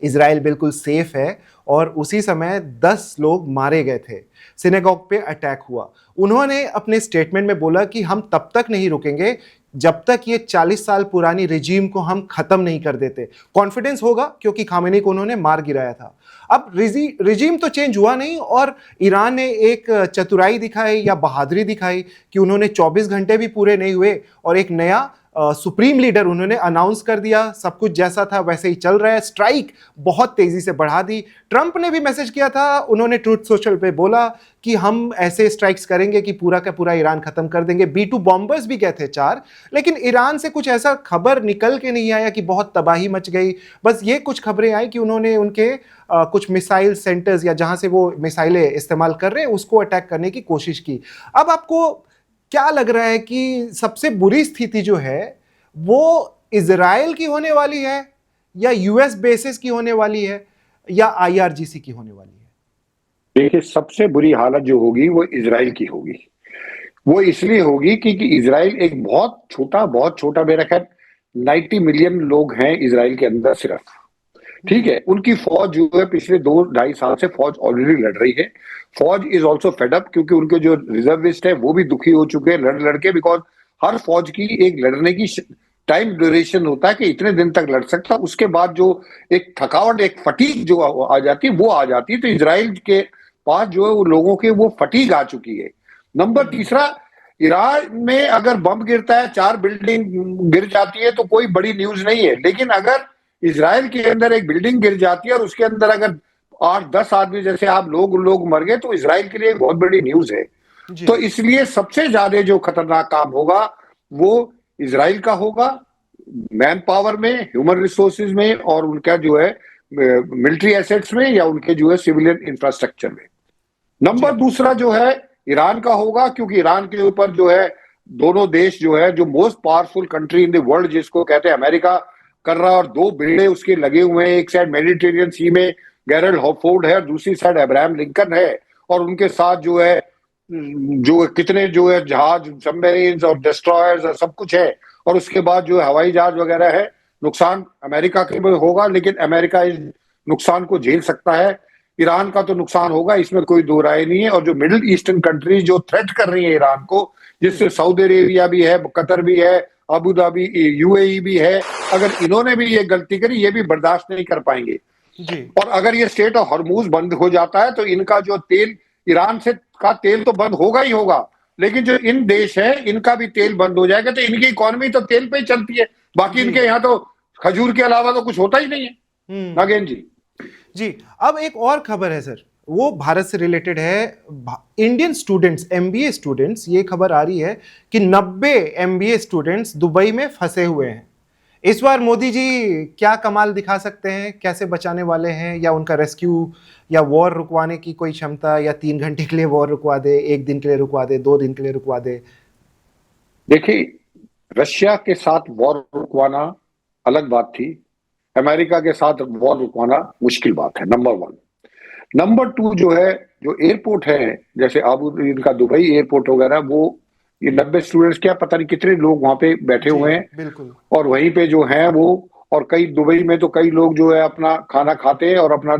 इजराइल बिल्कुल सेफ है, और उसी समय 10 लोग मारे गए थे, सिनेगॉग पे अटैक हुआ। उन्होंने अपने स्टेटमेंट में बोला कि हम तब तक नहीं रुकेंगे जब तक ये 40 साल पुरानी रिजीम को हम खत्म नहीं कर देते। कॉन्फिडेंस होगा क्योंकि खामेनी को उन्होंने मार गिराया था। अब रिजीम तो चेंज हुआ नहीं, और ईरान ने एक चतुराई दिखाई या बहादुरी दिखाई कि उन्होंने 24 घंटे भी पूरे नहीं हुए और एक नया सुप्रीम लीडर उन्होंने अनाउंस कर दिया। सब कुछ जैसा था वैसे ही चल रहा है। स्ट्राइक बहुत तेजी से बढ़ा दी। ट्रंप ने भी मैसेज किया था, उन्होंने ट्रूथ सोशल पे बोला कि हम ऐसे स्ट्राइक्स करेंगे कि पूरा का पूरा ईरान खत्म कर देंगे। B2 बॉम्बर्स भी गए थे 4, लेकिन ईरान से कुछ ऐसा खबर निकल के नहीं आया कि बहुत तबाही मच गई। बस ये कुछ खबरें आई कि उन्होंने उनके कुछ मिसाइल सेंटर्स या जहां से वो मिसाइलें इस्तेमाल कर रहे हैं उसको अटैक करने की कोशिश की। अब आपको क्या लग रहा है कि सबसे बुरी स्थिति जो है वो इजराइल की होने वाली है, या यूएस बेसिस की होने वाली है, या IRGC की होने वाली है? देखिए, सबसे बुरी हालत जो होगी वो इजराइल की होगी। वो इसलिए होगी क्योंकि इजराइल एक बहुत छोटा, मेरा ख्याल 90 मिलियन लोग हैं इजराइल के अंदर सिर्फ, ठीक है। उनकी फौज जो है पिछले 2-2.5 साल से फौज ऑलरेडी लड़ रही है। फौज इज ऑल्सो फेडअप, क्योंकि उनके जो रिजर्विस्ट है वो भी दुखी हो चुके हैं लड़ के, बिकॉज हर फौज की एक लड़ने की टाइम ड्यूरेशन होता है कि इतने दिन तक लड़ सकता, उसके बाद जो एक थकावट, एक फटीग जो आ जाती है वो आ जाती है। तो इजराइल के पास जो है वो लोगों के वो फटीग आ चुकी है। नंबर तीसरा, ईरान में अगर बम गिरता है, 4 बिल्डिंग गिर जाती है तो कोई बड़ी न्यूज नहीं है, लेकिन अगर इजराइल के अंदर एक बिल्डिंग गिर जाती है और उसके अंदर अगर 8-10 आदमी जैसे आप लोग मर गए तो इजराइल के लिए एक बहुत बड़ी न्यूज है। तो इसलिए सबसे ज्यादा जो खतरनाक काम होगा वो इजराइल का होगा, मैन पावर में, ह्यूमन रिसोर्सेज में, और उनका जो है मिलिट्री एसेट्स में, या उनके जो है सिविलियन इंफ्रास्ट्रक्चर में। नंबर दूसरा जो है ईरान का होगा, क्योंकि ईरान के ऊपर जो है दोनों देश जो है, जो most powerful country in the world जिसको कहते हैं अमेरिका कर रहा है, और 2 बेड़े उसके लगे हुए हैं। एक साइड मेडिटेरियन सी में गैरल्ड हॉफोर्ड है, दूसरी साइड अब्राहम लिंकन है, और उनके साथ जो है कितने जो है जहाज, सबमरीन्स और डिस्ट्रॉयर्स और सब कुछ है, और उसके बाद जो है हवाई जहाज वगैरह है। नुकसान अमेरिका के में होगा, लेकिन अमेरिका इस नुकसान को झेल सकता है। ईरान का तो नुकसान होगा, इसमें कोई दो राय नहीं है। और जो मिडिल ईस्टर्न कंट्रीज जो थ्रेट कर रही है ईरान को, जिससे सऊदी अरेबिया भी है, कतर भी है, अबू धाबी, UAE भी है, अगर इन्होंने भी ये गलती करी, ये भी बर्दाश्त नहीं कर पाएंगे जी। और अगर ये स्टेट ऑफ हॉर्मूज बंद हो जाता है तो इनका जो तेल, ईरान से का तेल तो बंद होगा ही होगा, लेकिन जो इन देश है इनका भी तेल बंद हो जाएगा। तो इनकी इकोनॉमी तो तेल पे ही चलती है, बाकी इनके यहाँ तो खजूर के अलावा तो कुछ होता ही नहीं है। नागेंद्र जी, अब एक और खबर है सर, वो भारत से रिलेटेड है। इंडियन स्टूडेंट्स, MBA स्टूडेंट्स, ये खबर आ रही है कि 90 MBA स्टूडेंट्स दुबई में फंसे हुए हैं। इस बार मोदी जी क्या कमाल दिखा सकते हैं, कैसे बचाने वाले हैं, या उनका रेस्क्यू या वॉर रुकवाने की कोई क्षमता, या 3 घंटे के लिए वॉर रुकवा दे, 1 दिन के लिए रुकवा दे, 2 दिन के लिए रुकवा दे? देखिए, रशिया के साथ वॉर रुकवाना अलग बात थी, अमेरिका के साथ वॉर रुकवाना मुश्किल बात है, नंबर 1। नंबर 2 जो है, जो एयरपोर्ट है, जैसे इनका दुबई एयरपोर्ट वगैरह, वो ये 90 स्टूडेंट्स, क्या पता नहीं कितने लोग वहां पे बैठे हुए हैं, बिल्कुल। और वहीं पे जो है वो, और कई दुबई में तो कई लोग जो है अपना खाना खाते हैं और अपना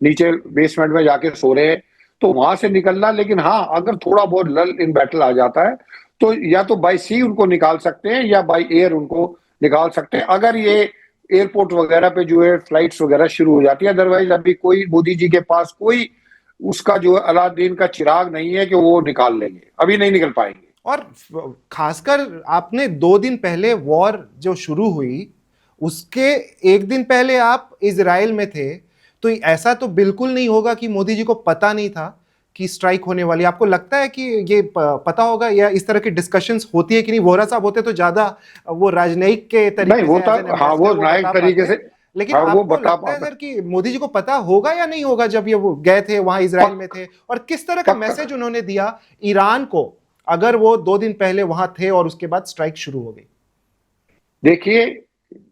नीचे बेसमेंट में जाके सो रहे हैं, तो वहां से निकलना। लेकिन हाँ, अगर थोड़ा बहुत लल इन बैटल आ जाता है तो या तो बाई सी उनको निकाल सकते हैं या बाई एयर उनको निकाल सकते हैं, अगर ये एयरपोर्ट वगैरह पे जो है फ्लाइट्स वगैरह शुरू हो जाती है। अदरवाइज अभी कोई मोदी जी के पास कोई उसका जो अलादीन का चिराग नहीं है कि वो निकाल लेंगे, अभी नहीं निकल पाएंगे। और खासकर आपने 2 दिन पहले वॉर जो शुरू हुई, उसके 1 दिन पहले आप इजराइल में थे, तो ऐसा तो बिल्कुल नहीं होगा कि मोदी जी को पता नहीं था कि स्ट्राइक होने वाली। आपको लगता है कि ये पता होगा, या इस तरह की डिस्कशंस होती है कि नहीं? वोरा साहब होते तो ज्यादा वो राजनयिक के तरीके नहीं होता, हाँ वो राजनयिक तरीके से, लेकिन आपको लगता है सर कि मोदी जी को पता होगा या नहीं होगा जब ये वो गए थे वहां इजराइल में थे, और किस तरह का मैसेज उन्होंने दिया ईरान को अगर वो 2 दिन पहले वहां थे और उसके बाद स्ट्राइक शुरू हो गई? देखिए,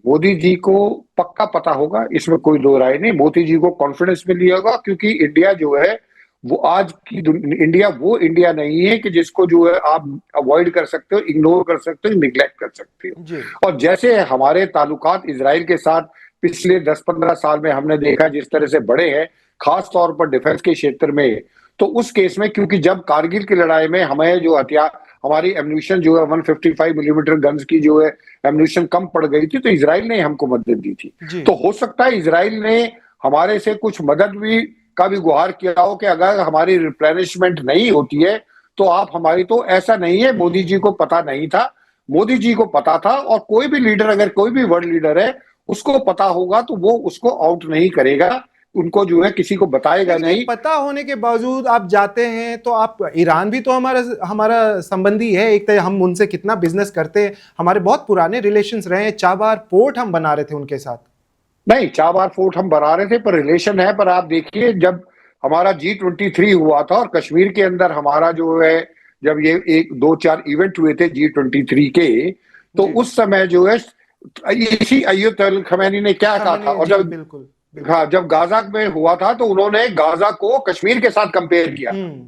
मोदी जी को पक्का पता होगा, इसमें कोई दो राय नहीं। मोदी जी को कॉन्फिडेंस में लिया होगा, क्योंकि इंडिया जो है वो आज की इंडिया वो इंडिया नहीं है कि जिसको जो है आप अवॉइड कर सकते हो, इग्नोर कर सकते हो, निग्लेक्ट कर सकते जी। हो। और जैसे हमारे ताल्लुकात इजराइल के साथ पिछले 10-15 साल में हमने देखा जिस तरह से बढ़े हैं, खास तौर पर डिफेंस के क्षेत्र में, तो उस केस में क्योंकि जब कारगिल की लड़ाई में हमें जो हथियार, हमारी एम्यूनिशन जो है 155 मिलीमीटर गन्स की जो है एम्यूनिशन कम पड़ गई थी, तो इजराइल ने हमको मदद दी थी। जी। तो हो सकता है इजराइल ने हमारे से कुछ मदद भी का भी गुहार किया हो कि अगर हमारी रिप्लेनिशमेंट नहीं होती है तो आप हमारी, तो ऐसा नहीं है मोदी जी को पता नहीं था, मोदी जी को पता था। और कोई भी लीडर, अगर कोई भी वर्ल्ड लीडर है उसको पता होगा तो वो उसको आउट नहीं करेगा, उनको जो है किसी को बताएगा लेकिन ये नहीं। पता होने के बावजूद आप जाते हैं तो आप, ईरान भी तो हमारा हमारा संबंधी है, एक तरह हम उनसे कितना बिजनेस करते हैं, हमारे बहुत पुराने रिलेशंस रहे हैं, चाबार पोर्ट हम बना रहे थे उनके साथ। नहीं, चाबार फोर्ट हम बना रहे थे पर रिलेशन है, पर आप देखिए जब हमारा G23 हुआ था और कश्मीर के अंदर हमारा जो है, जब ये एक दो चार इवेंट हुए थे G23 के, तो जी। उस समय जो है इसी अय्युतल खमैनी ने क्या कहा था, और जी, जब, बिल्कुल। हाँ, जब गाजा में हुआ था तो उन्होंने गाजा को कश्मीर के साथ कंपेयर किया। हम्म।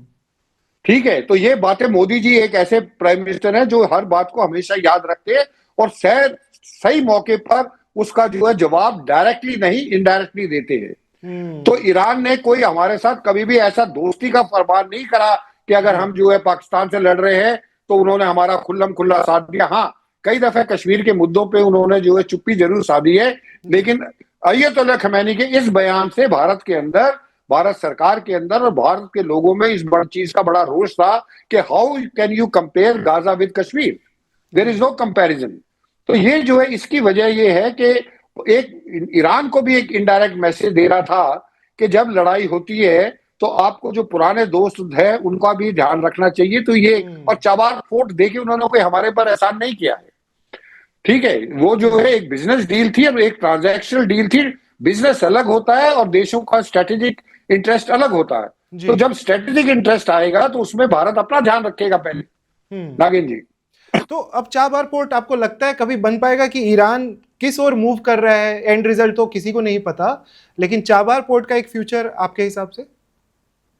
ठीक है, तो ये बातें, मोदी जी एक ऐसे प्राइम मिनिस्टर हैं जो हर बात को हमेशा याद रखते हैं और सही मौके पर उसका जो है जवाब डायरेक्टली नहीं इनडायरेक्टली देते हैं। तो ईरान ने कोई हमारे साथ कभी भी ऐसा दोस्ती का फरमान नहीं करा कि अगर हम जो है पाकिस्तान से लड़ रहे हैं तो उन्होंने हमारा खुल्लम खुल्ला साथ दिया। हाँ, कई दफे कश्मीर के मुद्दों पे उन्होंने जो है चुप्पी जरूर साधी है, लेकिन अयतुल्लाह खमैनी के इस बयान से भारत के अंदर, भारत सरकार के अंदर और भारत के लोगों में इस बड़ी चीज का बड़ा रोष था कि how can you compare Gaza with Kashmir, there is no comparison. तो ये जो है, इसकी वजह ये है कि एक ईरान को भी एक इनडायरेक्ट मैसेज दे रहा था कि जब लड़ाई होती है तो आपको जो पुराने दोस्त हैं उनका भी ध्यान रखना चाहिए। तो ये, और चाबार फोर्ट देखिए उन्होंने कोई हमारे पर एहसान नहीं किया है। ठीक है, वो जो है एक बिजनेस डील थी और एक ट्रांजैक्शनल डील थी। बिजनेस अलग होता है और देशों का स्ट्रेटेजिक इंटरेस्ट अलग होता है। तो जब स्ट्रेटेजिक इंटरेस्ट आएगा तो उसमें भारत अपना ध्यान रखेगा पहले। नागिन जी, तो अब चाबार पोर्ट आपको लगता है कभी बन पाएगा कि ईरान किस ओर मूव कर रहा है? एंड रिजल्ट तो किसी को नहीं पता, लेकिन चाबार पोर्ट का एक फ्यूचर आपके हिसाब से?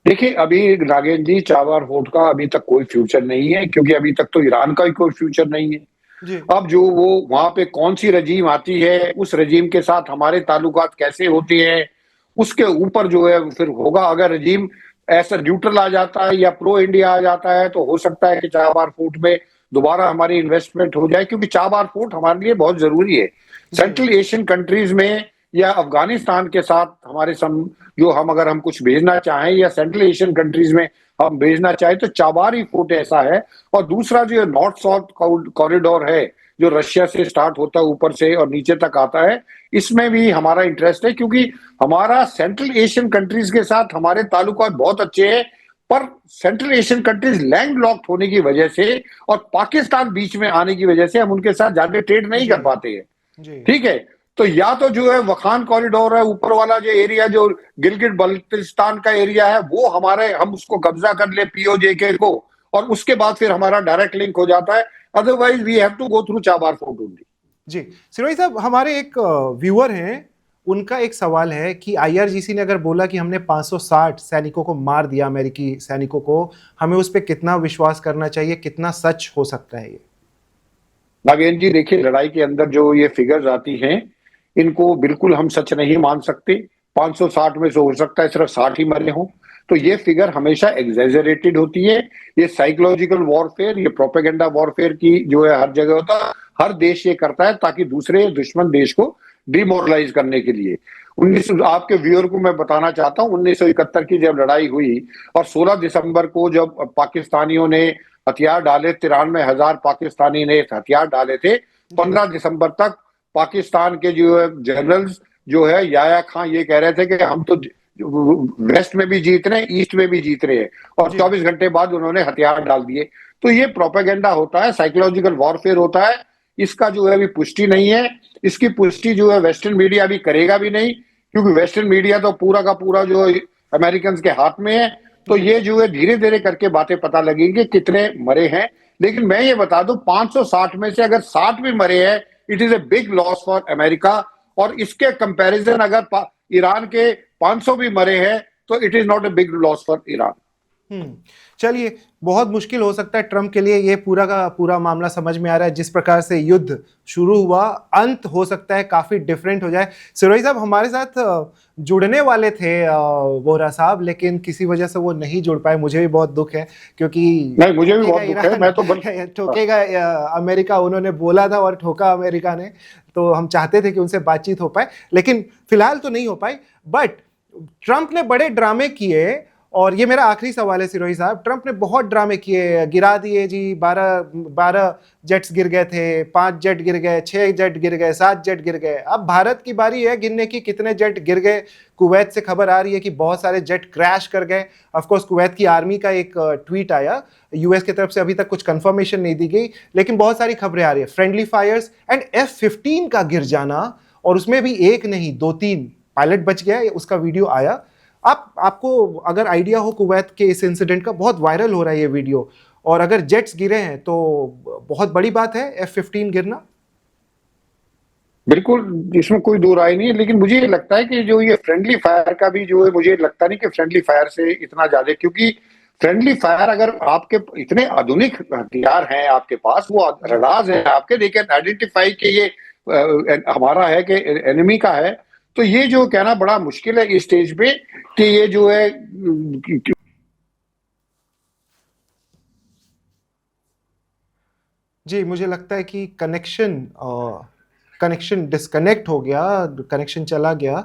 देखिए अभी नागेंद्र जी, चाबार पोर्ट का अभी तक कोई फ्यूचर नहीं है, क्योंकि अभी तक तो ईरान का ही कोई फ्यूचर नहीं है। जी। अब जो वो वहां पे कौन सी रजीम आती है, उस रजीम के साथ हमारे ताल्लुकात कैसे होते हैं, उसके ऊपर जो है फिर होगा। अगर रजीम ऐसा न्यूट्रल आ जाता है या प्रो इंडिया आ जाता है तो हो सकता है कि चाबार फोर्ट में दोबारा हमारी इन्वेस्टमेंट हो जाए, क्योंकि चाबार फोर्ट हमारे लिए बहुत जरूरी है। सेंट्रल एशियन कंट्रीज में या अफगानिस्तान के साथ हमारे जो हम अगर हम कुछ भेजना चाहें या सेंट्रल एशियन कंट्रीज में हम भेजना चाहें तो चाबार ही फोर्ट ऐसा है। और दूसरा जो नॉर्थ साउथ कॉरिडोर है जो रशिया से स्टार्ट होता है ऊपर से और नीचे तक आता है, इसमें भी हमारा इंटरेस्ट है, क्योंकि हमारा सेंट्रल एशियन कंट्रीज के साथ हमारे ताल्लुकात बहुत अच्छे हैं। पर central Asian countries land locked होने की वजह से और पाकिस्तान बीच में आने की वजह से हम उनके साथ ज्यादा ट्रेड नहीं कर पाते हैं। ठीक है, तो या तो जो है वखान कॉरिडोर है, ऊपर वाला जो एरिया जो गिलगिट बल्तिस्तान का एरिया है, वो हमारे, हम उसको कब्जा कर ले पीओजेके को, और उसके बाद फिर हमारा डायरेक्ट लिंक हो जाता है। Otherwise we have to go through Chabahar port only. जी सिरोही साहब, हमारे एक व्यूअर हैं, उनका एक सवाल है कि आईआरजीसी ने अगर बोला कि हमने 560 सैनिकों को मार दिया, अमेरिकी सैनिकों को, हमें उस पर कितना विश्वास करना चाहिए, कितना सच हो सकता है ये? नागेंद्र जी, देखिए लड़ाई के अंदर जो ये फिगर्स आती हैं इनको बिल्कुल हम सच नहीं मान सकते। 560 में से हो सकता है सिर्फ 60 ही मरे हों, तो ये फिगर हमेशा एग्जेजरेटेड होती है। ये साइकोलॉजिकल वॉरफेयर, ये प्रोपेगेंडा वॉरफेयर की जो है हर जगह होता है। हर देश ये करता है ताकि दूसरे दुश्मन देश को डिमोरलाइज करने के लिए। आपके व्यूअर को मैं बताना चाहता हूँ, 1971 की जब लड़ाई हुई और 16 दिसंबर को जब पाकिस्तानियों ने हथियार डाले, 93,000 पाकिस्तानी ने हथियार डाले थे। 15 दिसंबर तक पाकिस्तान के जो जनरल्स जो है याया खान ये कह रहे थे कि हम तो वेस्ट में भी जीत रहे हैं, ईस्ट में भी जीत रहे हैं, और 24 घंटे बाद उन्होंने हथियार डाल दिए। तो ये प्रोपेगेंडा होता है, साइकोलॉजिकल वॉरफेयर होता है। इसका जो है अभी पुष्टि नहीं है। इसकी पुष्टि जो है वेस्टर्न मीडिया भी करेगा भी नहीं, क्योंकि वेस्टर्न मीडिया तो पूरा का पूरा जो अमेरिकन के हाथ में है। तो ये जो है धीरे धीरे करके बातें पता लगेंगी कितने मरे हैं। लेकिन मैं ये बता दूं, 560 में से अगर 60 भी मरे हैं it is a big loss for America. और इसके कंपैरिजन अगर ईरान के 500 भी मरे हैं तो it is not a big loss for Iran. चलिए, बहुत मुश्किल हो सकता है ट्रंप के लिए, ये पूरा का पूरा मामला समझ में आ रहा है। जिस प्रकार से युद्ध शुरू हुआ, अंत हो सकता है काफी डिफरेंट हो जाए। सिरोही साहब हमारे साथ जुड़ने वाले थे वोरा साहब, लेकिन किसी वजह से वो नहीं जुड़ पाए। मुझे भी बहुत दुख है, क्योंकि नहीं, मुझे भी बहुत दुख है। मैं तो ठोकेगा अमेरिका, उन्होंने बोला था और ठोका अमेरिका ने। तो हम चाहते थे कि उनसे बातचीत हो पाए, लेकिन फिलहाल तो नहीं हो पाई। बट ट्रंप ने बड़े ड्रामे किए, और ये मेरा आखिरी सवाल है सिरोही साहब। ट्रंप ने बहुत ड्रामे किए, गिरा दिए जी, 12 जेट्स गिर गए थे, 5 जेट गिर गए, 6 जेट गिर गए, 7 जेट गिर गए। अब भारत की बारी है गिनने की कितने जेट गिर गए। कुवैत से खबर आ रही है कि बहुत सारे जेट क्रैश कर गए। ऑफकोर्स कुवैत की आर्मी का एक ट्वीट आया, यूएस की तरफ से अभी तक कुछ कंफर्मेशन नहीं दी गई, लेकिन बहुत सारी खबरें आ रही है। फ्रेंडली फायर्स एंड F-15 का गिर जाना, और उसमें भी एक नहीं 2-3 पायलट बच गया, उसका वीडियो आया। आपको अगर आइडिया हो कुवैत के इस इंसिडेंट का, बहुत वायरल हो रहा है ये वीडियो, और अगर जेट्स गिरे हैं तो बहुत बड़ी बात है F-15 गिरना। बिल्कुल, इसमें कोई दो राय नहीं है। लेकिन मुझे ये लगता है कि जो ये फ्रेंडली फायर का भी जो है, मुझे लगता नहीं कि फ्रेंडली फायर से इतना ज्यादा, क्योंकि फ्रेंडली फायर अगर आपके इतने आधुनिक हथियार हैं आपके पास, वो रडार्स हैं आपके, दे कैन आइडेंटिफाई कि ये हमारा है कि एनिमी का है। तो ये जो कहना बड़ा मुश्किल है इस स्टेज पे कि ये जो है जी, मुझे लगता है कि कनेक्शन डिस्कनेक्ट हो गया, कनेक्शन चला गया।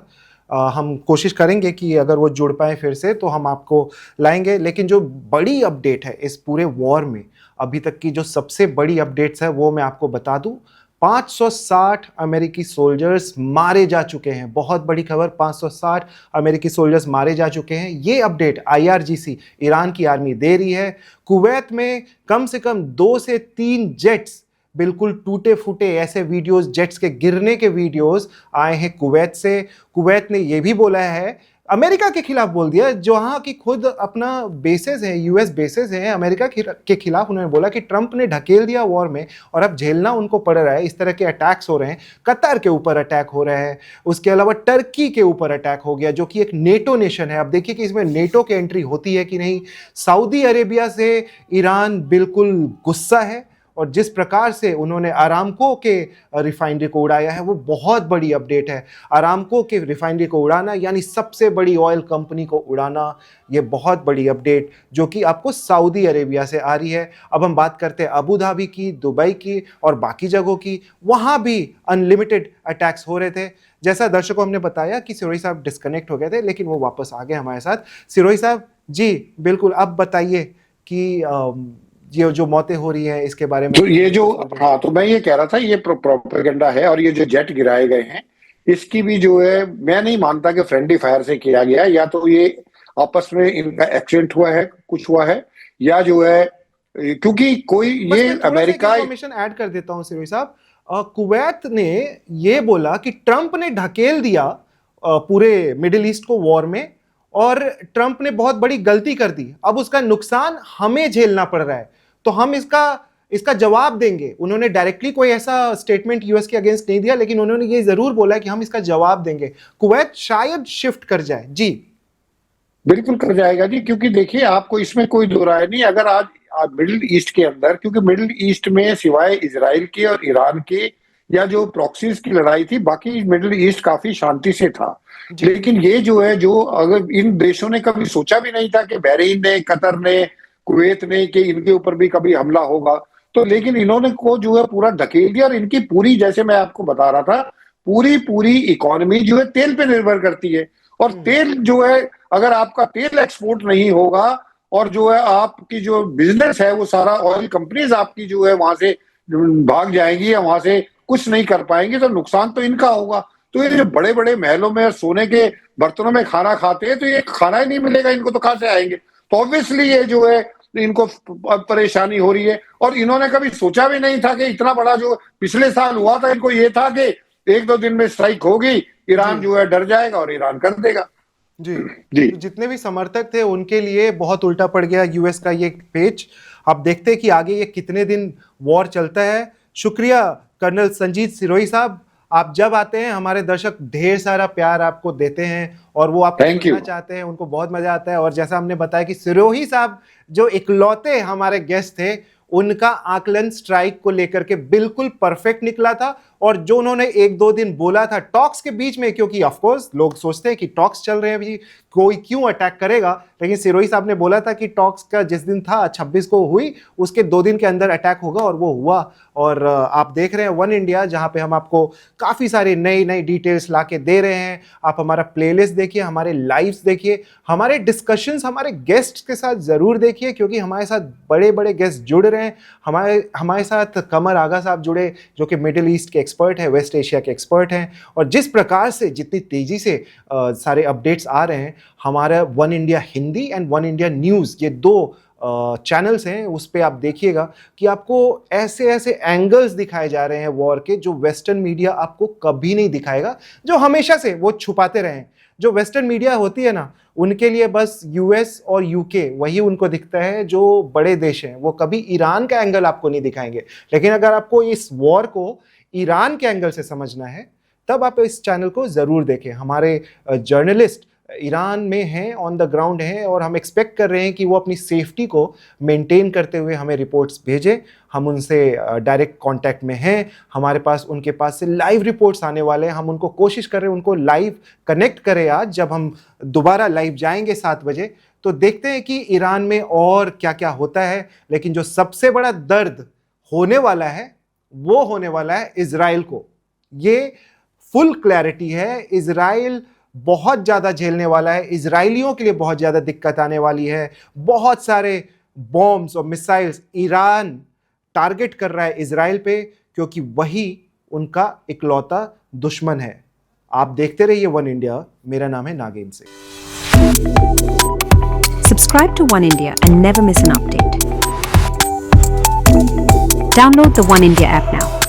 हम कोशिश करेंगे कि अगर वो जुड़ पाए फिर से तो हम आपको लाएंगे। लेकिन जो बड़ी अपडेट है इस पूरे वॉर में, अभी तक की जो सबसे बड़ी अपडेट्स है वो मैं आपको बता दूं। 560 अमेरिकी सोल्जर्स मारे जा चुके हैं। बहुत बड़ी खबर, 560 अमेरिकी सोल्जर्स मारे जा चुके हैं। ये अपडेट IRGC ईरान की आर्मी दे रही है। कुवैत में कम से कम 2 से 3 जेट्स बिल्कुल टूटे फूटे, ऐसे वीडियोस, जेट्स के गिरने के वीडियोस आए हैं कुवैत से। कुवैत ने यह भी बोला है, अमेरिका के खिलाफ बोल दिया, जहां की खुद अपना बेसेस है, US बेसेस हैं, अमेरिका के खिलाफ उन्होंने बोला कि ट्रंप ने ढकेल दिया वॉर में और अब झेलना उनको पड़ रहा है। इस तरह के अटैक्स हो रहे हैं, कतर के ऊपर अटैक हो रहे हैं, उसके अलावा टर्की के ऊपर अटैक हो गया, जो कि एक नेटो नेशन है। अब देखिए कि इसमें नेटो की एंट्री होती है कि नहीं। सऊदी अरेबिया से ईरान बिल्कुल गुस्सा है, और जिस प्रकार से उन्होंने अरामको के रिफाइनरी को उड़ाया है वो बहुत बड़ी अपडेट है। अरामको के रिफाइनरी को उड़ाना यानी सबसे बड़ी ऑयल कंपनी को उड़ाना, ये बहुत बड़ी अपडेट जो कि आपको सऊदी अरेबिया से आ रही है। अब हम बात करते हैं अबू धाबी की, दुबई की और बाकी जगहों की। वहाँ भी अनलिमिटेड अटैक्स हो रहे थे। जैसा दर्शकों हमने बताया कि सिरोही साहब डिस्कनेक्ट हो गए थे, लेकिन वो वापस आ गए हमारे साथ। सिरोही साहब जी बिल्कुल, अब बताइए कि ये जो मौतें हो रही हैं इसके बारे में। तो ये जो, हाँ, तो मैं ये कह रहा था, ये प्रोपेगेंडा है। और ये जो जेट गिराए गए हैं, इसकी भी जो है, मैं नहीं मानता कि फ्रेंडली फायर से किया गया। या तो ये आपस में इनका एक्सीडेंट हुआ है, कुछ हुआ है, या जो है क्योंकि कोई ये अमेरिका। इन्फॉर्मेशन ऐड कर देता हूं सिरोही साहब। कुवैत ने ये बोला कि ट्रंप ने ढकेल दिया पूरे मिडिल ईस्ट को वॉर में, और ट्रंप ने बहुत बड़ी गलती कर दी। अब उसका नुकसान हमें झेलना पड़ रहा है, तो हम इसका जवाब देंगे। उन्होंने डायरेक्टली कोई ऐसा स्टेटमेंट यूएस के अगेंस्ट नहीं दिया, लेकिन उन्होंने ये जरूर बोला कि हम इसका जवाब देंगे। कुवैत शायद शिफ्ट कर जाए। जी बिल्कुल कर जाएगा जी, क्योंकि देखिए आपको इसमें कोई दो राय नहीं। अगर आज मिडिल ईस्ट के अंदर, क्योंकि मिडिल ईस्ट में सिवाय इजराइल के और ईरान के या जो प्रॉक्सीज की लड़ाई थी, बाकी मिडिल ईस्ट काफी शांति से था। लेकिन ये जो है, जो अगर इन देशों ने कभी सोचा भी नहीं था कि बहरीन ने, कतर ने, कुवैत ने, कि इनके ऊपर भी कभी हमला होगा। तो लेकिन इन्होंने को जो है पूरा ढकेल दिया। और इनकी पूरी, जैसे मैं आपको बता रहा था, पूरी इकोनॉमी जो है तेल पे निर्भर करती है। और तेल जो है, अगर आपका तेल एक्सपोर्ट नहीं होगा और जो है आपकी जो बिजनेस है वो सारा, ऑयल कंपनीज आपकी जो है वहां से भाग जाएंगी या वहां से कुछ नहीं कर पाएंगे, तो नुकसान तो इनका होगा। तो ये जो बड़े बड़े महलों में सोने के बर्तनों में खाना खाते हैं, तो ये खाना ही नहीं मिलेगा इनको, तो कहां से आएंगे। तो ऑब्वियसली ये जो है इनको परेशानी हो रही है। और इन्होंने कभी सोचा भी नहीं था कि इतना बड़ा जो पिछले साल हुआ था, इनको ये था कि 1-2 दिन में स्ट्राइक होगी, ईरान जो है डर जाएगा और ईरान कर देगा। जी तो जितने भी समर्थक थे उनके लिए बहुत उल्टा पड़ गया यूएस का ये पेच। आप देखते हैं कि आगे ये कितने दिन वॉर चलता है। शुक्रिया कर्नल संजीत सिरोही साहब, आप जब आते हैं हमारे दर्शक ढेर सारा प्यार आपको देते हैं और वो आपको Thank सुनना you. चाहते हैं, उनको बहुत मजा आता है। और जैसा हमने बताया कि सिरोही साहब जो इकलौते हमारे गेस्ट थे, उनका आकलन स्ट्राइक को लेकर के बिल्कुल परफेक्ट निकला था। और जो उन्होंने 1-2 दिन बोला था टॉक्स के बीच में, क्योंकि ऑफ कोर्स लोग सोचते हैं कि टॉक्स चल रहे हैं अभी, कोई क्यों अटैक करेगा, लेकिन सिरोही साहब ने बोला था कि टॉक्स का जिस दिन था 26 को हुई, उसके 2 दिन के अंदर अटैक होगा, और वो हुआ। और आप देख रहे हैं वन इंडिया, जहां पे हम आपको काफी सारे नई नई डिटेल्स ला के दे रहे हैं। आप हमारा प्लेलिस्ट देखिए, हमारे लाइव्स देखिए, हमारे डिस्कशंस हमारे गेस्ट के साथ जरूर देखिए, क्योंकि हमारे साथ बड़े बड़े गेस्ट जुड़ रहे हैं। हमारे साथ कमर आगा साहब जुड़े, जो कि मिडिल ईस्ट के एक्सपर्ट है, वेस्ट एशिया के एक्सपर्ट हैं। और जिस प्रकार से, जितनी तेजी से सारे अपडेट्स आ रहे हैं, हमारा one India Hindi and one India news, ये 2 चैनल्स हैं, उस पे आप देखिएगा कि आपको ऐसे ऐसे एंगल्स दिखाए जा रहे हैं वॉर के, जो वेस्टर्न मीडिया आपको कभी नहीं दिखाएगा, जो हमेशा से वो छुपाते रहे हैं। जो वेस्टर्न मीडिया होती है ना, उनके लिए बस यूएस और यूके वही उनको दिखता है, जो बड़े देश हैं। वो कभी ईरान का एंगल आपको नहीं दिखाएंगे। लेकिन अगर आपको इस वॉर को ईरान के एंगल से समझना है, तब आप इस चैनल को ज़रूर देखें। हमारे जर्नलिस्ट ईरान में हैं, ऑन द ग्राउंड हैं, और हम एक्सपेक्ट कर रहे हैं कि वो अपनी सेफ्टी को मेंटेन करते हुए हमें रिपोर्ट्स भेजें। हम उनसे डायरेक्ट कांटेक्ट में हैं, हमारे पास उनके पास से लाइव रिपोर्ट्स आने वाले हैं। हम उनको कोशिश कर रहे हैं उनको लाइव कनेक्ट करें। आज जब हम दोबारा लाइव जाएंगे 7 बजे, तो देखते हैं कि ईरान में और क्या क्या होता है। लेकिन जो सबसे बड़ा दर्द होने वाला है, वो होने वाला है इजराइल को। ये फुल क्लैरिटी है, इजराइल बहुत ज़्यादा झेलने वाला है, इजरायलियों के लिए बहुत ज़्यादा दिक्कत आने वाली है। बहुत सारे बॉम्ब्स और मिसाइल्स ईरान टारगेट कर रहा है इजराइल पे, क्योंकि वही उनका इकलौता दुश्मन है। आप देखते रहिए वन इंडिया। मेरा नाम है Nagendra Singh. Subscribe to One India and never miss an update. Download the One India app now.